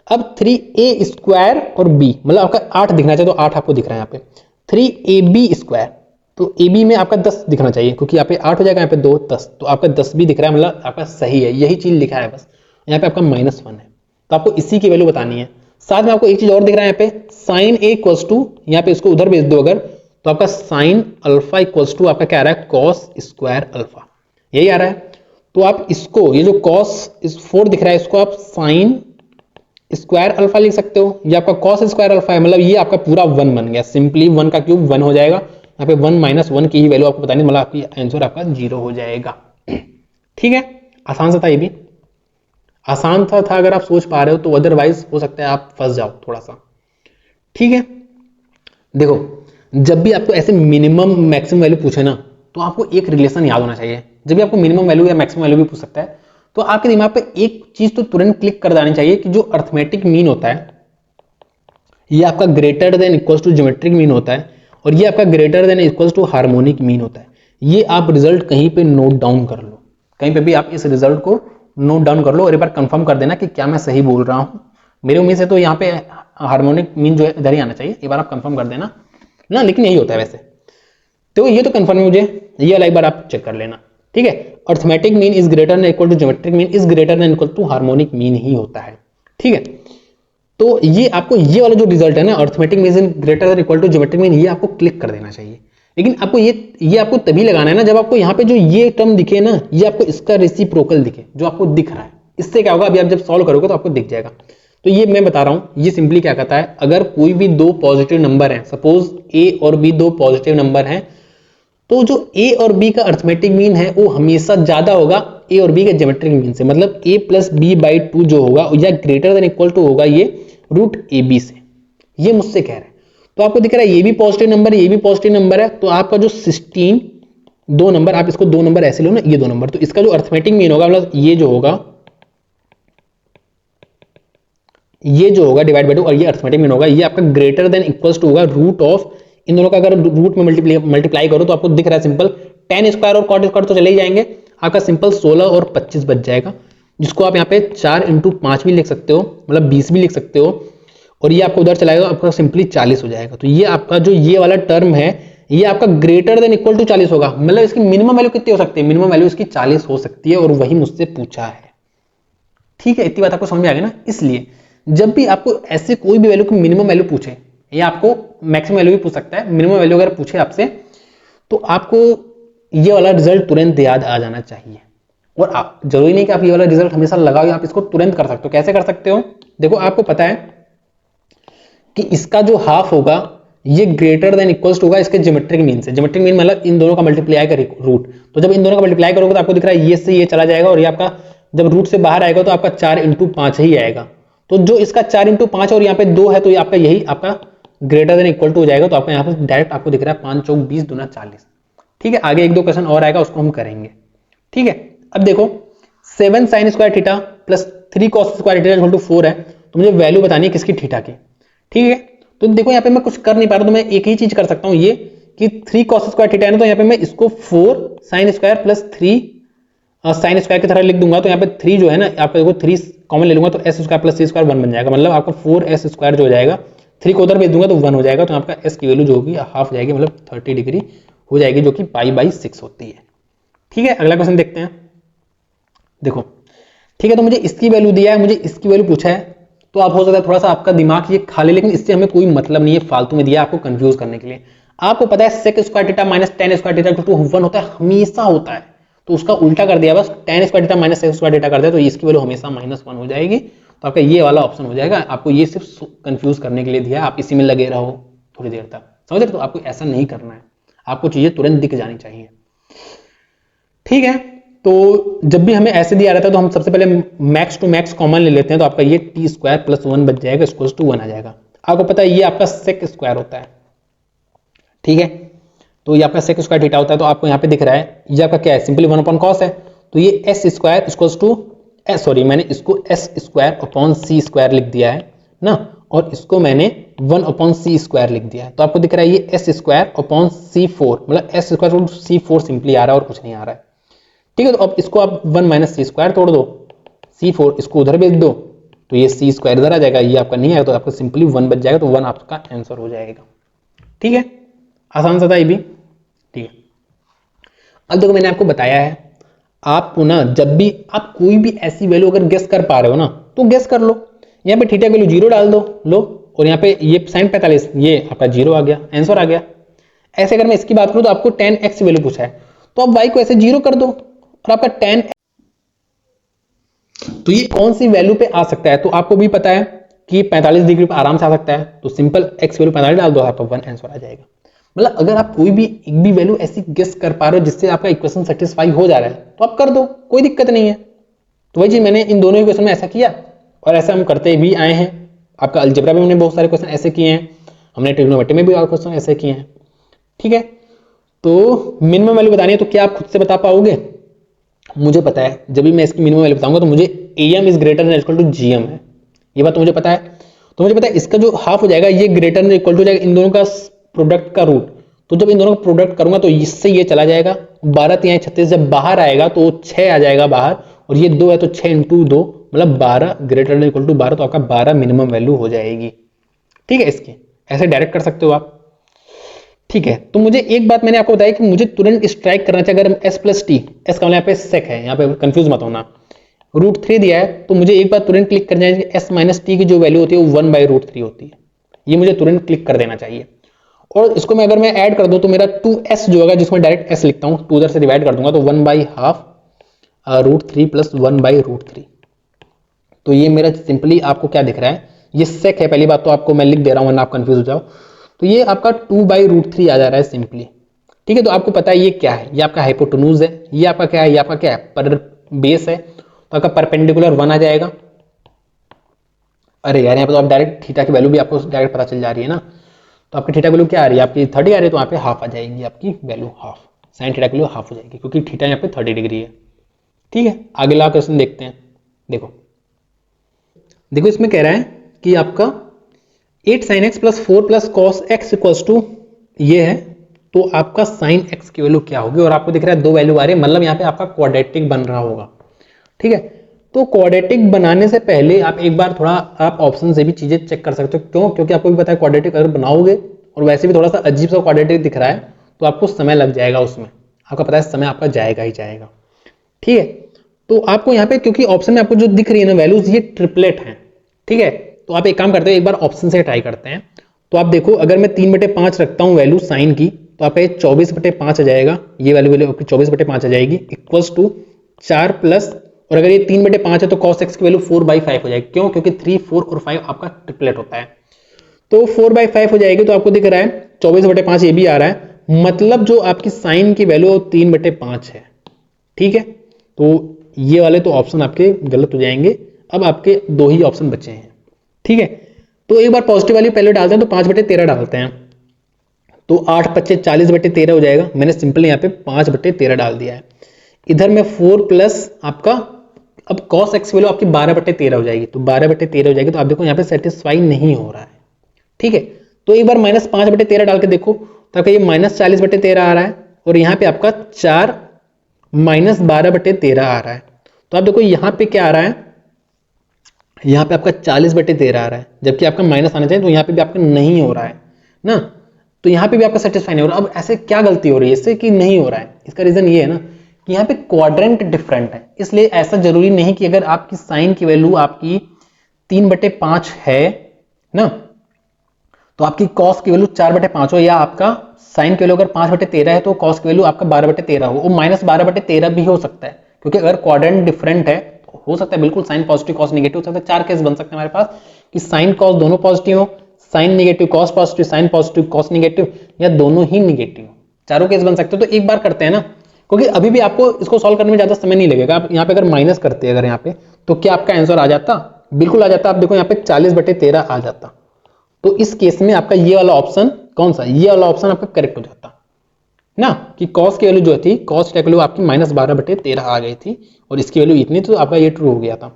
अब 3a स्क्वायर और b, मतलब आपका 8 दिखना चाहिए, तो 8 आपको दिख रहा है यहाँ पे, 3ab स्क्वायर, तो ab में आपका 10 दिखना चाहिए, क्योंकि यहाँ पे 8 हो जाएगा, यहाँ पे 2 10, तो आपका 10 भी दिख रहा है, मतलब आपका सही है, यही चीज लिखा है, बस यहाँ पे आपका -1 है, तो आपको इसी की वैल्यू बतानी है। साथ में आपको एक चीज और दिख रहा है, यहाँ पे साइन a इक्वल्स टू, यहाँ पे इसको उधर भेज दो अगर, तो आपका साइन अल्फा इक्वल्स टू आपका क्या आ रहा है, कॉस स्क्वायर अल्फा, यही आ रहा है। तो आप इसको, ये जो कॉस 4 दिख रहा है, इसको आप साइन स्क्वायर अल्फा लिख सकते हो, ये आपका कॉस स्क्वायर अल्फा है, मतलब ये आपका पूरा 1 बन गया, सिंपली 1 का क्यूब 1 हो जाएगा, यहाँ पे 1 - 1 की ही वैल्यू आपको बतानी, मतलब आपकी आंसर आपका 0 हो जाएगा। ठीक है, आसान सा था ये भी, आसान था अगर आप सोच पा रहे हो तो, अदरवाइज हो सकता है आप फंस जाओ थोड़ा सा। ठीक है, देखो जब भी आपको ऐसे मिनिमम मैक्सिमम वैल्यू पूछे ना, तो आपको एक रिलेशन याद होना चाहिए। जब भी आपको मिनिमम वैल्यू या मैक्सिमम वैल्यू भी पूछ सकता है, तो आपके दिमाग पे एक चीज तो तुरंत क्लिक कर जानी चाहिए कि जो अर्थमेटिक मीन होता है ये आपका greater than equals to geometric mean होता है, और ये आपका greater than equals to harmonic mean होता है। ये आप रिजल्ट कहीं पे नोट डाउन कर लो, कहीं पे भी आप इस रिजल्ट को नोट डाउन कर लो और एक बार कंफर्म कर देना कि क्या मैं सही बोल रहा हूं। मेरी उम्मीद से तो यहाँ पे हार्मोनिक मीन जो है इधर ही आना चाहिए, एक बार आप कंफर्म कर देना ना, लेकिन यही होता है वैसे। तो ये तो कंफर्म है मुझे, ये वाला एक बार आप चेक कर लेना। ठीक है, arithmetic mean is greater than equal to geometric mean is greater than equal to harmonic mean ही होता है। ठीक है, तो ये आपको ये वाला जो रिजल्ट है ना, arithmetic mean is greater than equal to geometric mean, ये आपको क्लिक कर देना चाहिए। लेकिन आपको ये आपको तभी लगाना है ना जब आपको यहाँ पे जो ये टर्म दिखे ना, ये आपको इसका रेसिप्रोकल दिखे, जो आपको दिख रहा है। इससे क्या होगा, अभी आप जब सॉल्व करोगे तो आपको दिख जाएगा। तो ये मैं बता रहा हूं, ये सिंपली क्या कहता है, अगर कोई भी दो पॉजिटिव नंबर है, सपोज ए और बी दो पॉजिटिव नंबर हैं, तो जो ए और बी का अर्थमेटिक मीन है वो हमेशा ज्यादा होगा ए और बी के ज्योमेट्रिक मीन से। मतलब a + b/2 जो होगा या ग्रेटर देन इक्वल टू होगा ये √ab से। ये मुझसे कह रहे हैं, तो आपको दिख रहा है ये भी पॉजिटिव नंबर है, ये भी पॉजिटिव नंबर है, तो आपका जो 16 दो नंबर, आप इसको दो नंबर ऐसे लो ना, ये दो नंबर, तो इसका जो अर्थमेटिक मीन होगा, मतलब ये जो होगा, ये जो होगा डिवाइड बाय 2, और ये अर्थमेटिक मीन होगा, ये आपका ग्रेटर देन इक्वल्स टू होगा रूट ऑफ, इन दोनों का अगर रूट में मल्टीप्लाई करो तो आपको दिख रहा है सिंपल tan स्क्वायर और cot स्क्वायर तो चले ही जाएंगे, आपका सिंपल 16 और 25 बच जाएगा, जिसको आप यहाँ पे 4 × 5 भी लिख सकते हो, मतलब 20 भी लिख सकते हो, और ये आपको उधर चलाएगा, आपका सिंपली 40 हो जाएगा। तो ये आपका जो ये वाला टर्म है, ये आपका ग्रेटर देन इक्वल टू 40 होगा, मतलब इसकी मिनिमम वैल्यू कितनी हो सकती है, मिनिमम वैल्यू इसकी 40 हो सकती है, और वही मुझसे पूछा है। ठीक है, इतनी बात आपको समझ में आ गई ना। इसलिए जब भी आपको ऐसे कोई भी वैल्यू की मिनिमम वैल्यू पूछे, या आपको मैक्सिमम वैल्यू भी पूछ सकता है, मिनिमम वैल्यू अगर पूछे आपसे, तो आपको ये वाला रिजल्ट तुरंत याद आ जाना चाहिए। और आप जरूरी नहीं कि आप ये वाला रिजल्ट हमेशा लगाओ, आप इसको तुरंत कर सकते हो। कैसे कर सकते हो, देखो आपको पता है कि इसका जो हाफ होगा ये ग्रेटर देन इक्वल्स होगा इसके ज्योमेट्रिक मीन से। ज्योमेट्रिक मीन मतलब इन दोनों का मल्टीप्लाई कर रूट, तो जब इन दोनों का मल्टीप्लाई करोगे तो आपको दिख रहा है ये से ये चला जाएगा, और ये आपका जब रूट से बाहर आएगा तो आपका 4 × 5 ही आएगा। तो जो इसका 4 × 5 और यहाँ पे 2 है, तो ये आपका यही आपका ग्रेटर देन इक्वल टू हो जाएगा। तो आपका यहाँ पर डायरेक्ट आपको दिख रहा है 5 × 4 = 20, 2 × 40। ठीक है, आगे एक दो क्वेश्चन और आएगा, उसको हम करेंगे। ठीक है, अब देखो 7 sin square theta plus 3 cos square theta equal to 4 है, तो मुझे वैल्यू बतानी है किसकी, थीटा की। ठीक है, तो देखो यहाँ पे मैं कुछ कर नहीं पा रहा, तो मैं एक ही चीज कर सकता हूँ, ये कि 3 cos स्क्वायर थीटा है ना, तो यहाँ पे मैं इसको 4 sin square plus 3 sin square की तरह लिख दूंगा। तो यहाँ पे 3 जो है ना, आपको देखो 3 कॉमन ले लूंगा, तो s square plus c square 1 बन जाएगा, मतलब आपका 4s स्क्वायर जो हो जाएगा, 3 को उधर भेज दूंगा तो 1 हो जाएगा। तो आपका s की वैल्यू जो होगी हाफ जाएगी, मतलब 30 डिग्री हो जाएगी, जो कि π/6 होती है। ठीक है, अगला क्वेश्चन देखते हैं। देखो ठीक है, तो मुझे इसकी वैल्यू दिया है, मुझे इसकी वैल्यू पूछा है, तो आप हो सकता है थोड़ा सा आपका दिमाग ये खा ले, लेकिन इससे हमें कोई मतलब नहीं है, फालतू में दिया आपको कंफ्यूज करने के लिए। आपको पता है sec square theta minus tan square theta equal to 1 होता है, हमेशा होता है, तो उसका उल्टा कर दिया, बस tan square theta minus sec square theta कर दिया, तो इसकी वैल्यू हमेशा -1 हो जाएगी। तो आपका ये वाला ऑप्शन हो जाएगा। आपको ये सिर्फ कंफ्यूज करने के लिए दिया, आप इसी में लगे रहो थोड़ी देर तक, समझ रहे? तो आपको ऐसा नहीं करना है, आपको चीजें तुरंत दिख जानी चाहिए। ठीक है, तो जब भी हमें ऐसे दिया रहता है तो हम सबसे पहले मैक्स टू मैक्स कॉमन ले लेते हैं, तो आपका ये t स्क्वायर प्लस 1 बच जाएगा, इक्वल्स टू 1 आ जाएगा। आपको पता है ये आपका सेक स्क्वायर होता है। ठीक है, तो ये आपका सेक स्क्वायर थीटा होता है, तो आपको यहाँ पे दिख रहा है ये आपका क्या है, सिंपली 1/cos है, तो ये s square equals to sorry मैंने इसको s square upon c square लिख दिया है ना, और इसको मैंने 1/c स्क्वायर लिख दिया है। तो आपको दिख रहा है ये s स्क्वायर अपॉन c4, मतलब s स्क्वायर c4 सिंपली आ रहा है और कुछ नहीं आ रहा है। ठीक है, तो अब इसको आप 1 - c स्क्वायर तोड़ दो, c4 इसको उधर भेज दो, तो ये c स्क्वायर इधर आ जाएगा, ये आपका नहीं आएगा, तो आपका सिंपली 1 बच जाएगा, तो 1 आपका आंसर हो जाएगा। ठीक है, आसान सा था ये भी। ठीक है, अब देखो मैंने आपको बताया है, आपको ना जब भी आप कोई भी ऐसी वैल्यू अगर गेस कर पा रहे हो ना, तो गेस कर लो। यहाँ पे थीटा की वैल्यू 0 डाल दो, लो, और यहाँ पे ये sin 45, ये आपका 0 आ गया, आंसर आ गया। ऐसे अगर मैं इसकी बात करूं तो आपको tan x वैल्यू पूछा है, तो आप y को ऐसे 0 कर दो, और आपका tan, तो ये कौन सी वैल्यू पे आ सकता है, तो आपको भी पता है कि 45 डिग्री पे आराम से आ सकता है, तो सिंपल x वैल्यू 45 डाल दो, आपका 1 आंसर आ जाएगा। मतलब अगर आप कोई भी एक भी वैल्यू ऐसी गेस कर पा रहे हो जिससे आपका इक्वेशन सेटिस्फाई हो जा रहा है तो आप कर दो, कोई दिक्कत नहीं है। तो वही चीज मैंने इन दोनों इक्वेशन में ऐसा किया और ऐसा हम करते भी आए हैं। आपका अलजेब्रा में हमने बहुत सारे क्वेश्चन ऐसे किए हैं, हमने ट्रिग्नोमेट्री में भी क्वेश्चन ऐसे किए हैं। ठीक है, तो मिनिमम वैल्यू बतानी है तो क्या आप खुद से बता पाओगे? मुझे पता है जब भी मैं इसकी मिनिमम वैल्यू बताऊंगा तो मुझे AM is greater than equal to GM है, ये बात तो मुझे पता है। तो मुझे पता है इसका जो हाफ हो जाएगा ये ग्रेटर देन इक्वल टू जाएगा इन दोनों का प्रोडक्ट का रूट। तो जब इन दोनों का प्रोडक्ट करूंगा तो इससे ये चला जाएगा, 12 3 36 जब बाहर आएगा तो 6 आ जाएगा बाहर, और ये 2 है तो 6 इंटू 2 मतलब 12 ग्रेटर देन इक्वल टू 12, तो आपका 12 मिनिमम वैल्यू हो जाएगी। ठीक है, इसकी ऐसे डायरेक्ट कर सकते हो आप। ठीक है, तो मुझे एक बात मैंने आपको बताया कि मुझे तुरंत स्ट्राइक करना चाहिए अगर s प्लस टी, एस का मतलब यहाँ पे सेक है, यहाँ पे कंफ्यूज मत होना, √3 दिया है तो मुझे एक बार तुरंत क्लिक करना चाहिए s माइनस टी की जो वैल्यू होती है वो 1/√3 होती है, ये मुझे तुरंत क्लिक कर देना चाहिए। और इसको मैं अगर मैं ऐड कर दूं तो मेरा 2s जो होगा जिसमें डायरेक्ट s लिखता हूँ 2 उधर से डिवाइड कर दूंगा तो 1/2 √3 प्लस 1/√3। तो ये मेरा सिंपली आपको क्या दिख रहा है, ये सेक है, पहली बात तो आपको मैं लिख दे रहा हूँ वरना आप कंफ्यूज हो जाओ। तो ये आपका 2/√3 आ जा रहा है सिंपली। ठीक है, तो आपको पता है ये क्या है, ये आपका हाइपोटेन्यूज है, ये आपका क्या है, ये आपका क्या है, पर बेस है, तो आपका परपेंडिकुलर 1 आ जाएगा। अरे यार यहाँ पे तो आप डायरेक्ट थीटा की वैल्यू भी आपको डायरेक्ट पता चल जा रही है ना, तो आपकी थीटा वैल्यू क्या आ रही है, आपकी 30 आ रही है, तो यहाँ पे हाफ आ जाएगी आपकी वैल्यू, हाफ साइन थीटा की वैल्यू हाफ हो जाएगी क्योंकि थीटा यहाँ पे 30 डिग्री है। ठीक है, अगला क्वेश्चन देखते हैं। देखो देखो इसमें कह रहा है कि आपका 8 sin x plus 4 plus cos x equals to ये है, तो आपका साइन x की वैल्यू क्या होगी, और आपको दिख रहा है 2 वैल्यू आ रही है, मतलब यहाँ पे आपका क्वाड्रेटिक बन रहा होगा। ठीक है, तो क्वाड्रेटिक बनाने से पहले आप एक बार थोड़ा आप ऑप्शन से भी चीजें चेक कर सकते हो, क्यों? क्योंकि आपको भी पता है क्वाड्रेटिक अगर बनाओगे और वैसे भी थोड़ा सा अजीब सा क्वाड्रेटिक दिख रहा है तो आपको समय लग जाएगा उसमें, आपका पता है समय आपका जाएगा ही जाएगा। ठीक है, तो आपको यहाँ पे क्योंकि ऑप्शन में आपको जो दिख रही है ना वैल्यूज ये ट्रिपलेट है। ठीक है, तो आप एक काम करते हो, एक बार ऑप्शन से ट्राई करते हैं। तो आप देखो अगर मैं 3/5 रखता हूँ वैल्यू साइन की तो आपका ये 24/5 आ जाएगा, ये वैल्यू 24/5 आ जाएगी इक्वल्स टू 4 प्लस, और अगर ये 3/5 है तो cos x की वैल्यू 4/5 हो जाएगी। क्यों? क्योंकि 3 4 और 5 आपका ट्रिपलेट होता है, तो 4/5 हो जाएगी। तो आपको दिख रहा है 24/5 ये भी आ रहा है, मतलब जो आपकी साइन की वैल्यू 3/5 है। ठीक है, तो ये वाले तो ऑप्शन आपके गलत हो जाएंगे, अब आपके 2 ही ऑप्शन बचे हैं। ठीक है, तो एक बार पॉजिटिव वैल्यू पहले डालते हैं, तो 5/13 डालते हैं, तो 8 × 5 = 40/13 हो जाएगा। मैंने सिंपल यहाँ पे 5/13 डाल दिया है। इधर में 4 प्लस आपका, अब cos x वैल्यू आपकी 12/13 हो जाएगी, तो 12/13 हो जाएगी, तो आप देखो यहाँ पे सेटिस्फाई नहीं हो रहा है। ठीक है, तो एक बार -5/13 डाल के देखो तो आपका ये -40/13 आ रहा है, और यहाँ पे आपका 4 -12/13 आ रहा है। तो आप देखो यहाँ पे क्या आ रहा है, यहाँ पे आपका 40/13 आ रहा है, जबकि आपका माइनस आना चाहिए, तो यहाँ पे भी आपका नहीं हो रहा है ना, तो यहाँ पे भी आपका सेटिस्फाई नहीं हो रहा। अब ऐसे क्या गलती हो रही है इससे कि नहीं हो रहा है? इसका रीजन ये है ना कि यहाँ पे क्वाड्रेंट डिफरेंट है, इसलिए ऐसा जरूरी नहीं कि अगर आपकी साइन की वैल्यू आपकी 3/5 है ना, तो आपकी कॉस की वैल्यू 4/5 हो, या आपका साइन की वैल्यू अगर 5/13 है तो कॉस की वैल्यू आपका 12/13 हो, वो -12/13 भी हो सकता है, क्योंकि अगर क्वाड्रेंट डिफरेंट है तो हो सकता है बिल्कुल साइन पॉजिटिव कॉस निगेटिव हो सकता है। 4 केस बन सकते हैं हमारे पास कि साइन कॉस दोनों पॉजिटिव हो, sine negative cos positive, sine positive cos negative, या दोनों ही निगेटिव हो, चारों केस बन सकते हो। तो एक बार करते हैं ना, क्योंकि अभी भी आपको इसको सॉल्व करने में ज्यादा समय नहीं लगेगा। आप यहाँ पे अगर माइनस करते हैं अगर यहाँ पे, तो क्या आपका आंसर आ जाता? बिल्कुल आ जाता। आप देखो यहाँ पे 40/13 आ जाता, तो इस केस में आपका ये वाला ऑप्शन कौन सा, ये वाला ऑप्शन आपका करेक्ट हो जाता ना, कि कॉस की वैल्यू जो थी, कॉस की वैल्यू आपकी -12/13 आ गई थी, और इसकी वैल्यू इतनी, तो आपका ये ट्रू हो गया था।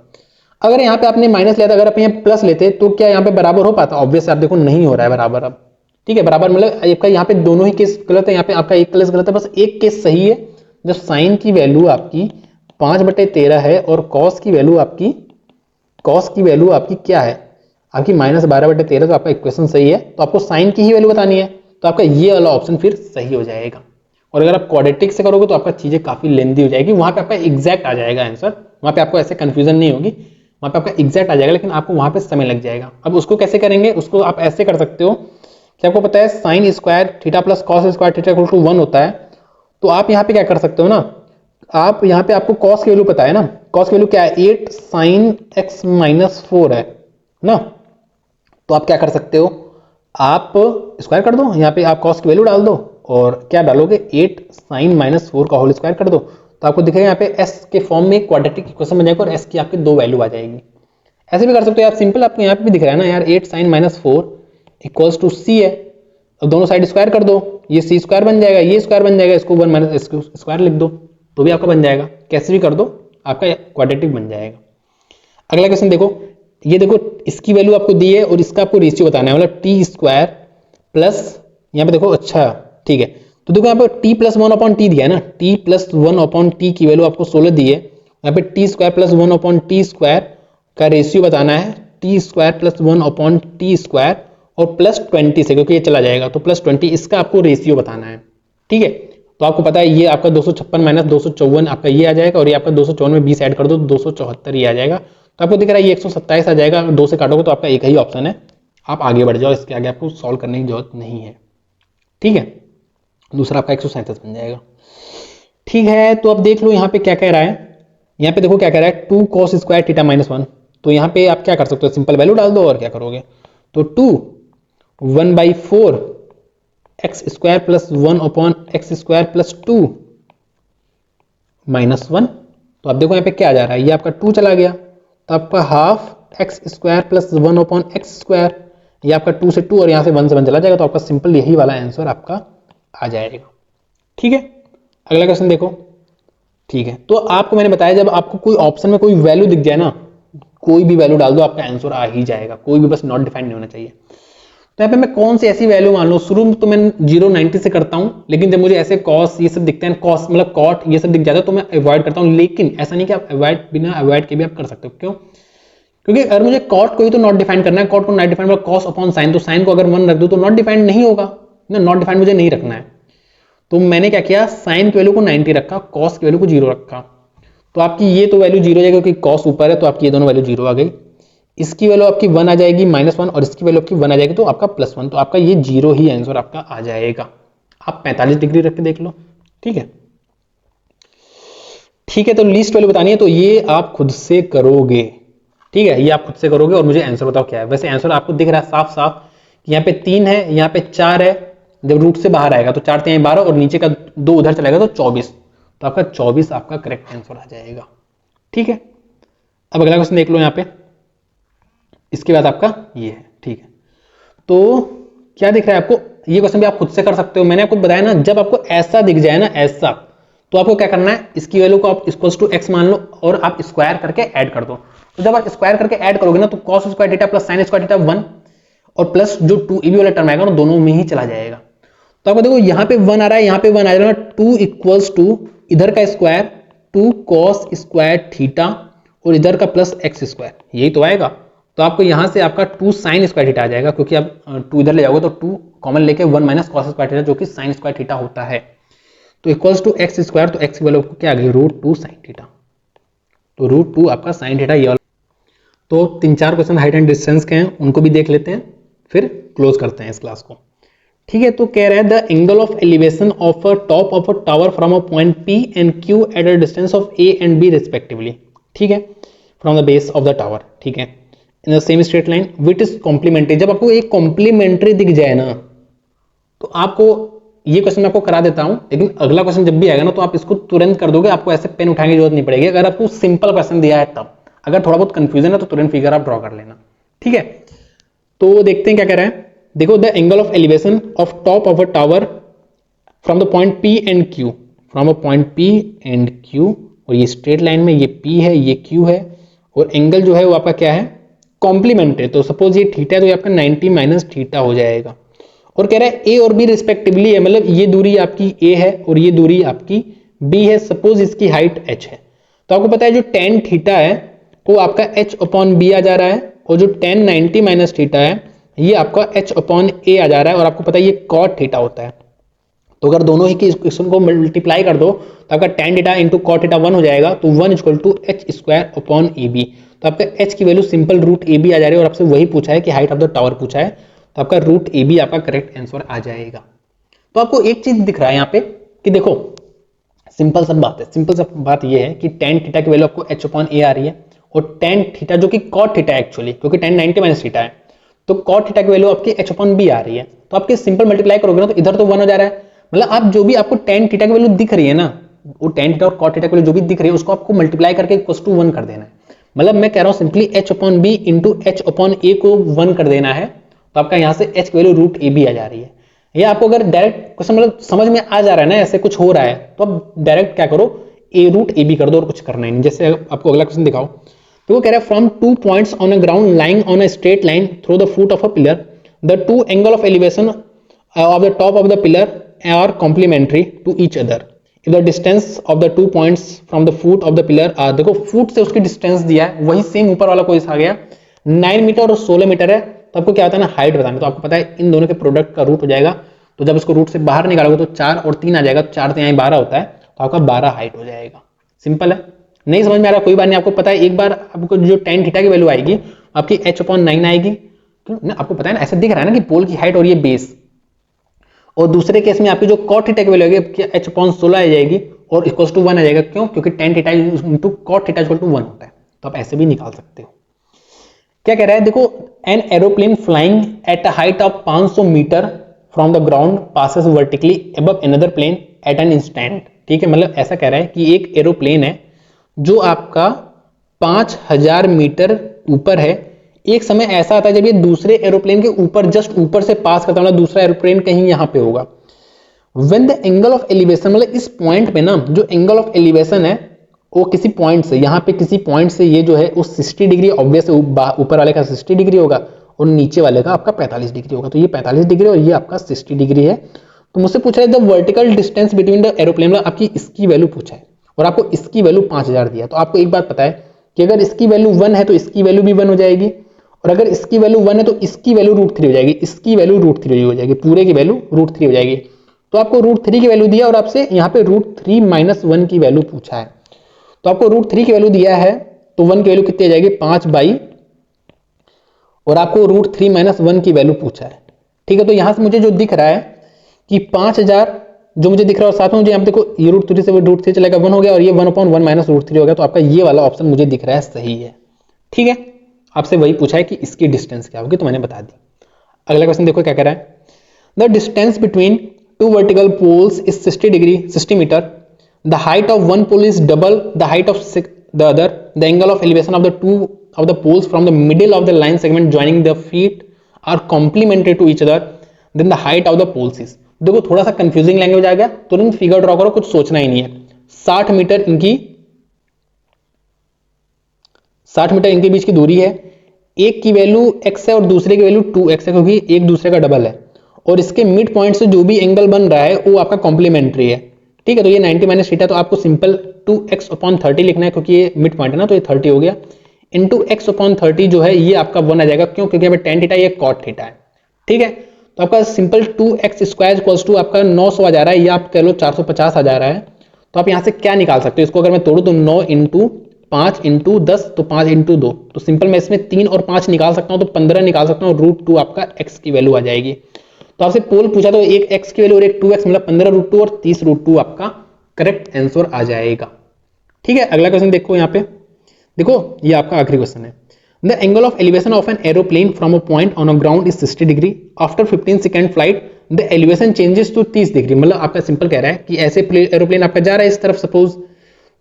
अगर यहाँ पे आपने माइनस लिया था, अगर आप यहाँ प्लस लेते तो क्या यहाँ पे बराबर हो पाता? ऑब्वियस आप देखो नहीं हो रहा है बराबर अब। ठीक है, बराबर मतलब आपका यहाँ पे दोनों ही केस गलत है, यहाँ पे आपका एक केस गलत है, बस एक केस सही है जब साइन की वैल्यू आपकी 5/13 है और कॉस की वैल्यू आपकी क्या है, आपकी -12/13, तो आपका इक्वेशन सही है। तो आपको साइन की ही वैल्यू बतानी है, तो आपका ये वाला ऑप्शन फिर सही हो जाएगा। और अगर आप क्वाड्रेटिक से करोगे तो आपका चीजें काफी लेंदी हो जाएगी, वहां पे आपका एग्जैक्ट आ जाएगा आंसर, वहां पे आपको ऐसे कंफ्यूजन नहीं होगी, वहां पे आपका एग्जैक्ट आ जाएगा, लेकिन आपको वहां पे समय लग जाएगा। अब उसको कैसे करेंगे? उसको आप ऐसे कर सकते हो कि आपको पता है sine square theta plus cos square theta equal to 1 होता है, तो आप यहाँ पे क्या कर सकते हो ना, आप यहाँ पे आपको कॉस की वैल्यू पता है ना, कॉस की वैल्यू क्या है, 8 sin x - 4 है ना, तो आप क्या कर सकते हो, आप स्क्वायर कर दो, यहाँ पे आप कॉस की वैल्यू डाल दो और क्या डालोगे 8 साइन माइनस 4 का होल स्क्वायर कर दो, तो आपको दिखेगा यहाँ पे एस के फॉर्म में क्वाड्रेटिक इक्वेशन बन जाएगा और एस की आपके दो वैल्यू आ जाएगी। ऐसे भी कर सकते हो आप, सिंपल आपको यहाँ पे भी दिख रहा है ना यार, 8 साइन माइनस 4 इक्वल्स टू सी है, अब दोनों साइड स्क्वायर कर दो, ये सी स्क्वायर बन जाएगा, ये स्क्वायर बन जाएगा, इसको 1 माइनस इसको स्क्वायर लिख दो तो भी आपका बन जाएगा। कैसे भी कर दो आपका क्वाड्रेटिक बन जाएगा। अगला क्वेश्चन देखो, ये देखो इसकी वैल्यू आपको दी है और इसका आपको रेशियो बताना है, मतलब टी स्क्वायर प्लस, यहाँ पे देखो अच्छा ठीक है, तो देखो यहाँ पे टी प्लस 1 अपॉन टी दिया है ना, टी प्लस 1 अपॉन टी की वैल्यू आपको 16 दी है, यहाँ पे T square plus 1 upon T square का रेशियो बताना है, T square plus 1 upon T square और प्लस 20 से, क्योंकि ये चला जाएगा तो प्लस 20, इसका आपको रेशियो बताना है। ठीक है, तो आपको पता है ये आपका 256 माइनस 254 आपका ये आ जाएगा और ये आपका 254 में 20 ऐड कर दो 274 ये आ जाएगा, तो आपको दिख रहा है ये 127 आ जाएगा। अगर 2 से काटोगे तो आपका एक ही ऑप्शन है, आप आगे बढ़ जाओ, इसके आगे आपको सॉल्व करने की जरूरत नहीं है। ठीक है, दूसरा आपका 137 बन जाएगा। ठीक है, तो अब देख लो यहाँ पे क्या कह रहा है, यहाँ पे देखो क्या कह रहा है 2 cos स्क्वायर थीटा माइनस 1, तो यहाँ पे आप क्या कर सकते हो, सिंपल वैल्यू डाल दो और क्या करोगे, तो 2 1/4 x square plus 1 upon x square plus 2 minus 1, तो आप देखो यहाँ पे क्या आ जा रहा है, ये आपका 2 चला गया तो आपका half x square plus 1 upon x square, ये आपका 2 से 2 और यहाँ से 1 से 1 चला जाएगा, तो आपका सिंपल यही वाला आंसर आपका आ जाएगा। ठीक है, अगला क्वेश्चन देखो। ठीक है, तो आपको मैंने बताया जब आपको कोई ऑप्शन में कोई वैल्यू दिख जाए ना, कोई भी वैल्यू डाल दो आपका आंसर आ ही जाएगा, कोई भी बस नॉट डिफाइंड नहीं होना चाहिए। तो यहाँ पे मैं कौन सी ऐसी वैल्यू मान लो, शुरू में तो मैं 0 90 से करता हूं, लेकिन जब मुझे ऐसे कॉस ये सब दिखते हैं, कॉस मतलब कॉट ये सब दिख जाता है तो मैं अवॉइड करता हूं, लेकिन ऐसा नहीं कि आप अवॉइड बिना अवॉइड के भी आप कर सकते हो। क्यों? क्योंकि अगर मुझे कॉट को ही तो नॉट डिफाइन करना है, कॉट को नॉट डिफाइन मतलब कॉस अपॉन साइन, तो साइन को अगर 1 रख दो तो नॉट डिफाइंड नहीं होगा ना, नॉट डिफाइंड मुझे नहीं रखना है। तो मैंने क्या किया, साइन की वैल्यू को 90 रखा, कॉस की वैल्यू को 0 रखा, तो आपकी ये तो वैल्यू 0 हो जाएगी क्योंकि कॉस ऊपर है, तो आपकी ये दोनों वैल्यू 0 आ गई, इसकी वैल्यू आपकी 1 आ जाएगी -1 और इसकी वैल्यू आपकी 1 आ जाएगी, तो आपका +1, तो आपका ये 0 ही आंसर आपका आ जाएगा। आप 45 डिग्री रख के देख लो। ठीक है, ठीक है, तो लीस्ट वैल्यू बतानी है तो ये आप खुद से करोगे। ठीक है, ये आप खुद से करोगे और मुझे आंसर बताओ क्या है। वैसे आंसर आपको दिख रहा है साफ साफ, यहाँ पे 3 है, यहाँ पे 4 है, जब रूट से बाहर आएगा तो 4 3 12 और नीचे का 2 उधर चलेगा तो 24, तो आपका 24 आपका करेक्ट आंसर आ जाएगा। ठीक है, अब अगला क्वेश्चन देख लो यहाँ पे, इसके बाद आपका ये है। ठीक है, तो क्या दिख रहा है आपको, ये क्वेश्चन भी आप खुद से कर सकते हो। मैंने आपको बताया ना, जब आपको ऐसा दिख जाए ना ऐसा, तो आपको क्या करना है, इसकी वैल्यू को आप इक्वल्स टू x मान लो और आप स्क्वायर करके ऐड कर दो। तो जब आप स्क्वायर करके ऐड करोगे ना, तो cos square theta plus sin square theta 1 और प्लस जो 2ab वाला टर्म आएगा ना, दोनों में ही चला जाएगा। तो आपको देखो यहाँ पे 1 आ रहा है, यहाँ पे 1 आ जाएगा, 2 इक्वल्स टू इधर का स्क्वायर 2 cos स्क्वायर थीटा और इधर का प्लस x स्क्वायर, यही तो आएगा। तो आपको यहाँ से आपका 2 साइन स्क्वायर थीटा आ जाएगा, क्योंकि आप 2 इधर ले जाओगे तो 2 कॉमन लेके 1 माइनस कॉस स्क्वायर थीटा जो कि साइन स्क्वायर थीटा होता है, तो इक्वल्स टू एक्स स्क्वायर, तो एक्स की वैल्यू क्या आ गई, √2 साइन थीटा, तो √2 आपका साइन थीटा ये वाला। तो 3-4 क्वेश्चन हाइट एंड डिस्टेंस के हैं, उनको भी देख लेते हैं फिर क्लोज करते हैं इस क्लास को। ठीक है, तो कह रहा है the angle of elevation of a top of a tower from a point P and Q at a distance of A and B respectively. ठीक है, from the base of the tower. ठीक है, in the same straight line which is complementary. जब आपको एक complementary दिख जाए ना, तो आपको ये क्वेश्चन मैं आपको करा देता हूं, लेकिन अगला क्वेश्चन जब भी आएगा ना तो आप इसको तुरंत कर दोगे, आपको ऐसे पेन उठाने की जरूरत नहीं पड़ेगी। अगर आपको सिंपल क्वेश्चन दिया है तब, अगर थोड़ा बहुत कंफ्यूजन है तो तुरंत फिगर आप ड्रॉ कर लेना। ठीक है, तो देखते हैं क्या कह रहा है। देखो, the angle of elevation of top of a tower from the point P and Q, from a point P and Q, और ये स्ट्रेट लाइन में ये P है ये Q है, और एंगल जो है वो आपका क्या है, कॉम्प्लीमेंट है। तो सपोज ये थीटा है तो ये आपका 90 माइनस थीटा हो जाएगा, और कह रहा है ए और बी रिस्पेक्टिवली है, मतलब ये दूरी आपकी ए है और ये दूरी आपकी बी है। सपोज इसकी हाइट h है, तो आपको पता है जो tan थीटा है वो आपका h अपॉन बी आ जा रहा है, और जो tan 90 माइनस थीटा है ये आपका h अपॉन ए आ जा रहा है, और आपको पता है ये cot थीटा होता है। तो अगर दोनों ही की इक्वेशन को मल्टीप्लाई कर दो तो आपका tan theta into cot theta 1 हो जाएगा, तो 1 equal to h square upon a b. तो आपका h की वैल्यू सिंपल √ab आ जा रही है, और आपसे वही पूछा है कि हाइट ऑफ द टावर पूछा है, तो आपका √ab आपका करेक्ट आंसर आ जाएगा। तो आपको एक चीज दिख रहा है यहाँ पे कि देखो, सिंपल सा बात है, सिंपल सा बात ये है कि tan थीटा की वैल्यू आपको h अपॉन ए आ रही है, और tan थीटा जो कि cot थीटा है एक्चुअली, क्योंकि tan 90 माइनस थीटा है, तो cot थीटा की वैल्यू आपकी h अपॉन बी आ रही है। तो आपके सिंपल मल्टीप्लाई करोगे ना तो इधर तो 1 हो जा रहा है, मतलब आप जो भी आपको tan थीटा की वैल्यू दिख रही है ना, वो tan थीटा और cot थीटा की वैल्यू जो भी दिख रही है उसको आपको मल्टीप्लाई करके इक्वल टू 1 कर देना है। मतलब मैं कह रहा हूं simply h upon B into h upon A को 1 कर देना है, तो आपका यहां से h की वैल्यू रूट ए बी आ जा रही है। ये आपको अगर डायरेक्ट क्वेश्चन मतलब समझ में आ जा रहा है ना ऐसे कुछ हो रहा है, तो आप डायरेक्ट क्या करो ए रूट ए बी कर दो और कुछ करना ही नहीं। जैसे आपको अगला क्वेश्चन दिखाओ, तो वो कह रहा है from 2 points on a ground lying on a straight line through the foot of a pillar the 2 angle of elevation of the top of the pillar are complementary to each other if the distance of the 2 points from the foot of the pillar are, देखो foot से उसकी distance दिया है, वही same ऊपर वाला कोई आ गया 9 मीटर और 16 मीटर है, तो आपको क्या होता है ना हाइट बताना, तो आपको पता है इन दोनों के प्रोडक्ट का रूट हो जाएगा, तो जब इसको रूट से बाहर निकालोगे तो 4 और 3 आ जाएगा, तो 4 से यहाँ 12 होता है, तो आपका 12 हाइट हो जाएगा। सिंपल है, नहीं समझ में आ रहा कोई बात नहीं, आपको पता है एक बार आपको जो tan थीटा की वैल्यू आएगी आपकी h अपॉन 9 आएगी, ना आपको पता है ना ऐसे दिख रहा है ना कि पोल की हाइट और ये बेस, और दूसरे केस में आपकी जो cot थीटा की वैल्यू आएगी h अपॉन 16 आ जाएगी और इक्वल टू 1 आ जाएगा, क्यों? क्योंकि tan theta into cot theta equal to 1 होता है, तो आप ऐसे भी निकाल सकते हो। क्या कह रहा है देखो, an aeroplane flying at a height of 500 metre from the ground passes vertically above another plane at an instant, ठीक है, मतलब ऐसा कह रहा है कि एक एरोप्लेन है जो आपका 5000 मीटर ऊपर है, एक समय ऐसा आता है जब ये दूसरे एरोप्लेन के ऊपर जस्ट ऊपर से पास करता है, मतलब दूसरा एरोप्लेन कहीं यहां पे होगा। When the angle of elevation, मतलब इस पॉइंट पे ना जो एंगल ऑफ एलिवेशन है वो किसी पॉइंट से, यहाँ पे किसी पॉइंट से ये जो है उस 60 डिग्री, ऑब्वियस ऊपर वाले का 60 डिग्री होगा और नीचे वाले का आपका 45 डिग्री होगा, तो ये 45 डिग्री और ये आपका 60 डिग्री है। तो मुझसे पूछा है the vertical distance between the aeroplane, मतलब आपकी इसकी वैल्यू पूछा है और आपको इसकी वैल्यू 5000 दिया, तो आपको एक बात पता है कि अगर इसकी वैल्यू 1 है तो इसकी वैल्यू भी 1 हो जाएगी, और अगर इसकी वैल्यू 1 है तो इसकी वैल्यू √3 हो जाएगी, इसकी वैल्यू √3 हो जाएगी, पूरे की वैल्यू √3 हो जाएगी। तो आपको √3 की वैल्यू दिया और आपसे यहाँ पे √3 - 1 की वैल्यू पूछा है, तो आपको √3 की वैल्यू दिया है तो 1 की वैल्यू कितनी आ जाएगी 5/, और आपको √3 - 1 की वैल्यू पूछा है, ठीक है। तो यहां से मुझे जो दिख रहा है कि 5000 जो मुझे दिख रहा है और साथ में मुझे यहाँ पे देखो ये √3 से √3 चलेगा 1 हो गया और ये 1/1 - √3 हो गया, तो आपका ये वाला ऑप्शन मुझे दिख रहा है सही है, ठीक है। आपसे वही पूछा है कि इसकी डिस्टेंस क्या होगी, तो मैंने बता दी। अगला क्वेश्चन देखो क्या कह रहा है, the distance between 2 vertical poles is 60 metre, the height of one pole is double the height of the other, the angle of elevation of the two of the poles from the middle of the line segment joining the feet are complementary to each other, then the height of the poles is, देखो थोड़ा सा confusing language आ गया, तुरंत figure draw करो, कुछ सोचना ही नहीं है। 60 मीटर इनके बीच की दूरी है, एक की वैल्यू x है और दूसरे की वैल्यू 2x है, क्योंकि एक दूसरे का डबल है, और इसके मिड पॉइंट से जो भी एंगल बन रहा है वो आपका कॉम्प्लीमेंट्री है, ठीक है। तो ये 90 - थीटा, तो आपको सिंपल 2x अपॉन 30 लिखना है, क्योंकि ये मिड पॉइंट है ना, तो ये 30 हो गया, इंटू x अपॉन 30 जो है ये आपका 1 आ जाएगा, क्यों? क्योंकि यहाँ पे tan थीटा ये cot थीटा है, ठीक है। तो आपका सिंपल 2x² इक्वल्स टू आपका 900 आ जा रहा है, या आप कह लो 450 आ जा रहा है। तो आप यहाँ से क्या निकाल सकते हो, इसको अगर मैं तोड़ू तो 9 × 5 × 10, तो 5 × 2, तो सिंपल मैं इसमें 3 और 5 निकाल सकता हूँ, तो 15 निकाल सकता हूँ, √2 आपका x की वैल्यू आ जाएगी। तो आपसे पोल पूछा तो एक x की वैल्यू और एक 2x, मतलब 15 √2 और 30 √2 आपका करेक्ट आंसर आ जाएगा, ठीक है। अगला क्वेश्चन देखो, यहाँ पे देखो ये आपका आखिरी क्वेश्चन है, the angle of elevation of an aeroplane from a point on a ground is 60 degree, after 15 second flight the elevation changes to 30 degree, मतलब आपका सिंपल कह रहा है कि ऐसे एरोप्लेन आपका जा रहा है इस तरफ सपोज,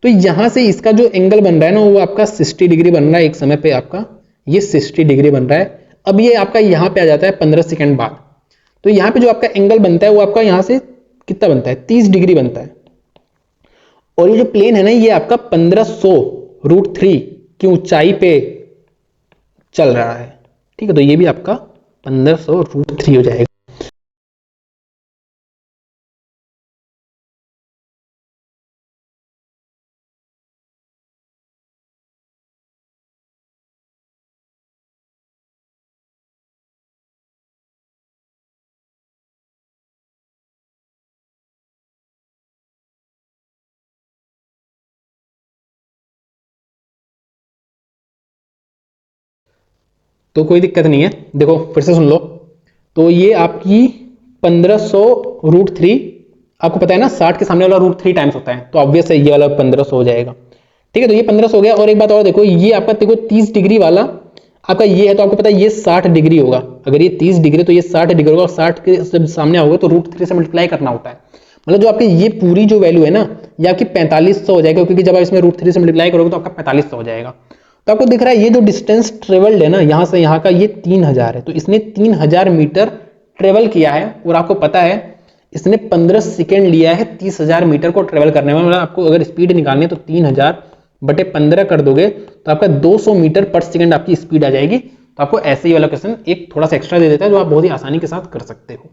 तो यहां से इसका जो एंगल बन रहा है ना वो आपका 60 डिग्री बन रहा है, एक समय पे आपका ये 60 डिग्री बन रहा है। अब ये आपका यहाँ पे आ जाता है 15 सेकंड बाद, तो यहाँ पे जो आपका एंगल बनता है वो आपका यहाँ से कितना बनता है 30 डिग्री बनता है, और ये जो प्लेन है ना ये आपका 1500 √3 की ऊंचाई पे चल रहा है, ठीक है। तो ये भी आपका 1500 √3 हो जाएगा। तो कोई दिक्कत नहीं है, देखो फिर से सुन लो, तो ये आपकी 1500 √3, आपको पता है ना 60 के सामने वाला √3 टाइम्स होता है, तो ऑब्वियस है ये वाला 1500 हो जाएगा, ठीक है। तो ये 1500 हो गया, और एक बात और देखो, ये आपका देखो 30 डिग्री वाला आपका ये है तो आपको पता है ये 60 डिग्री होगा, अगर ये 30 डिग्री तो ये 60 डिग्री होगा, और 60 के जब सामने आओगे तो √3 से मल्टीप्लाई करना होता है। मतलब जो आपकी ये पूरी जो वैल्यू है ना, ये आपकी 4500 हो जाएगा, क्योंकि जब आप इसमें √3 से मल्टीप्लाई करोगे तो आपका 4500 हो जाएगा। तो आपको दिख रहा है ये जो डिस्टेंस ट्रेवल्ड है ना यहाँ से यहाँ का, ये 3000 है, तो इसने 3000 मीटर ट्रेवल किया है। और आपको पता है इसने 15 सेकेंड लिया है 30,000 मीटर को ट्रेवल करने में। मतलब आपको अगर स्पीड निकालनी है तो 3000/15 कर दोगे तो आपका 200 मीटर पर सेकंड आपकी स्पीड आ जाएगी। तो आपको ऐसे ही वाला क्वेश्चन एक थोड़ा सा एक्स्ट्रा दे देता है, जो आप बहुत ही आसानी के साथ कर सकते हो।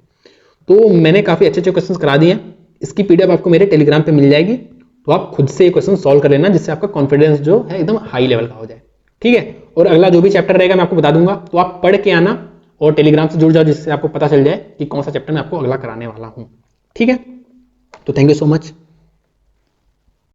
तो मैंने काफी अच्छे अच्छे क्वेश्चन करा दिए हैं, इसकी पीडीएफ आपको मेरे टेलीग्राम पे मिल जाएगी, तो आप खुद से ये क्वेश्चन सॉल्व कर लेना, जिससे आपका कॉन्फिडेंस जो है एकदम हाई लेवल का हो जाए। ठीक है, और अगला जो भी चैप्टर रहेगा मैं आपको बता दूंगा, तो आप पढ़ के आना और टेलीग्राम से जुड़ जाओ, जिससे आपको पता चल जाए कि कौन सा चैप्टर मैं आपको अगला कराने वाला हूँ। ठीक है, तो थैंक यू सो मच।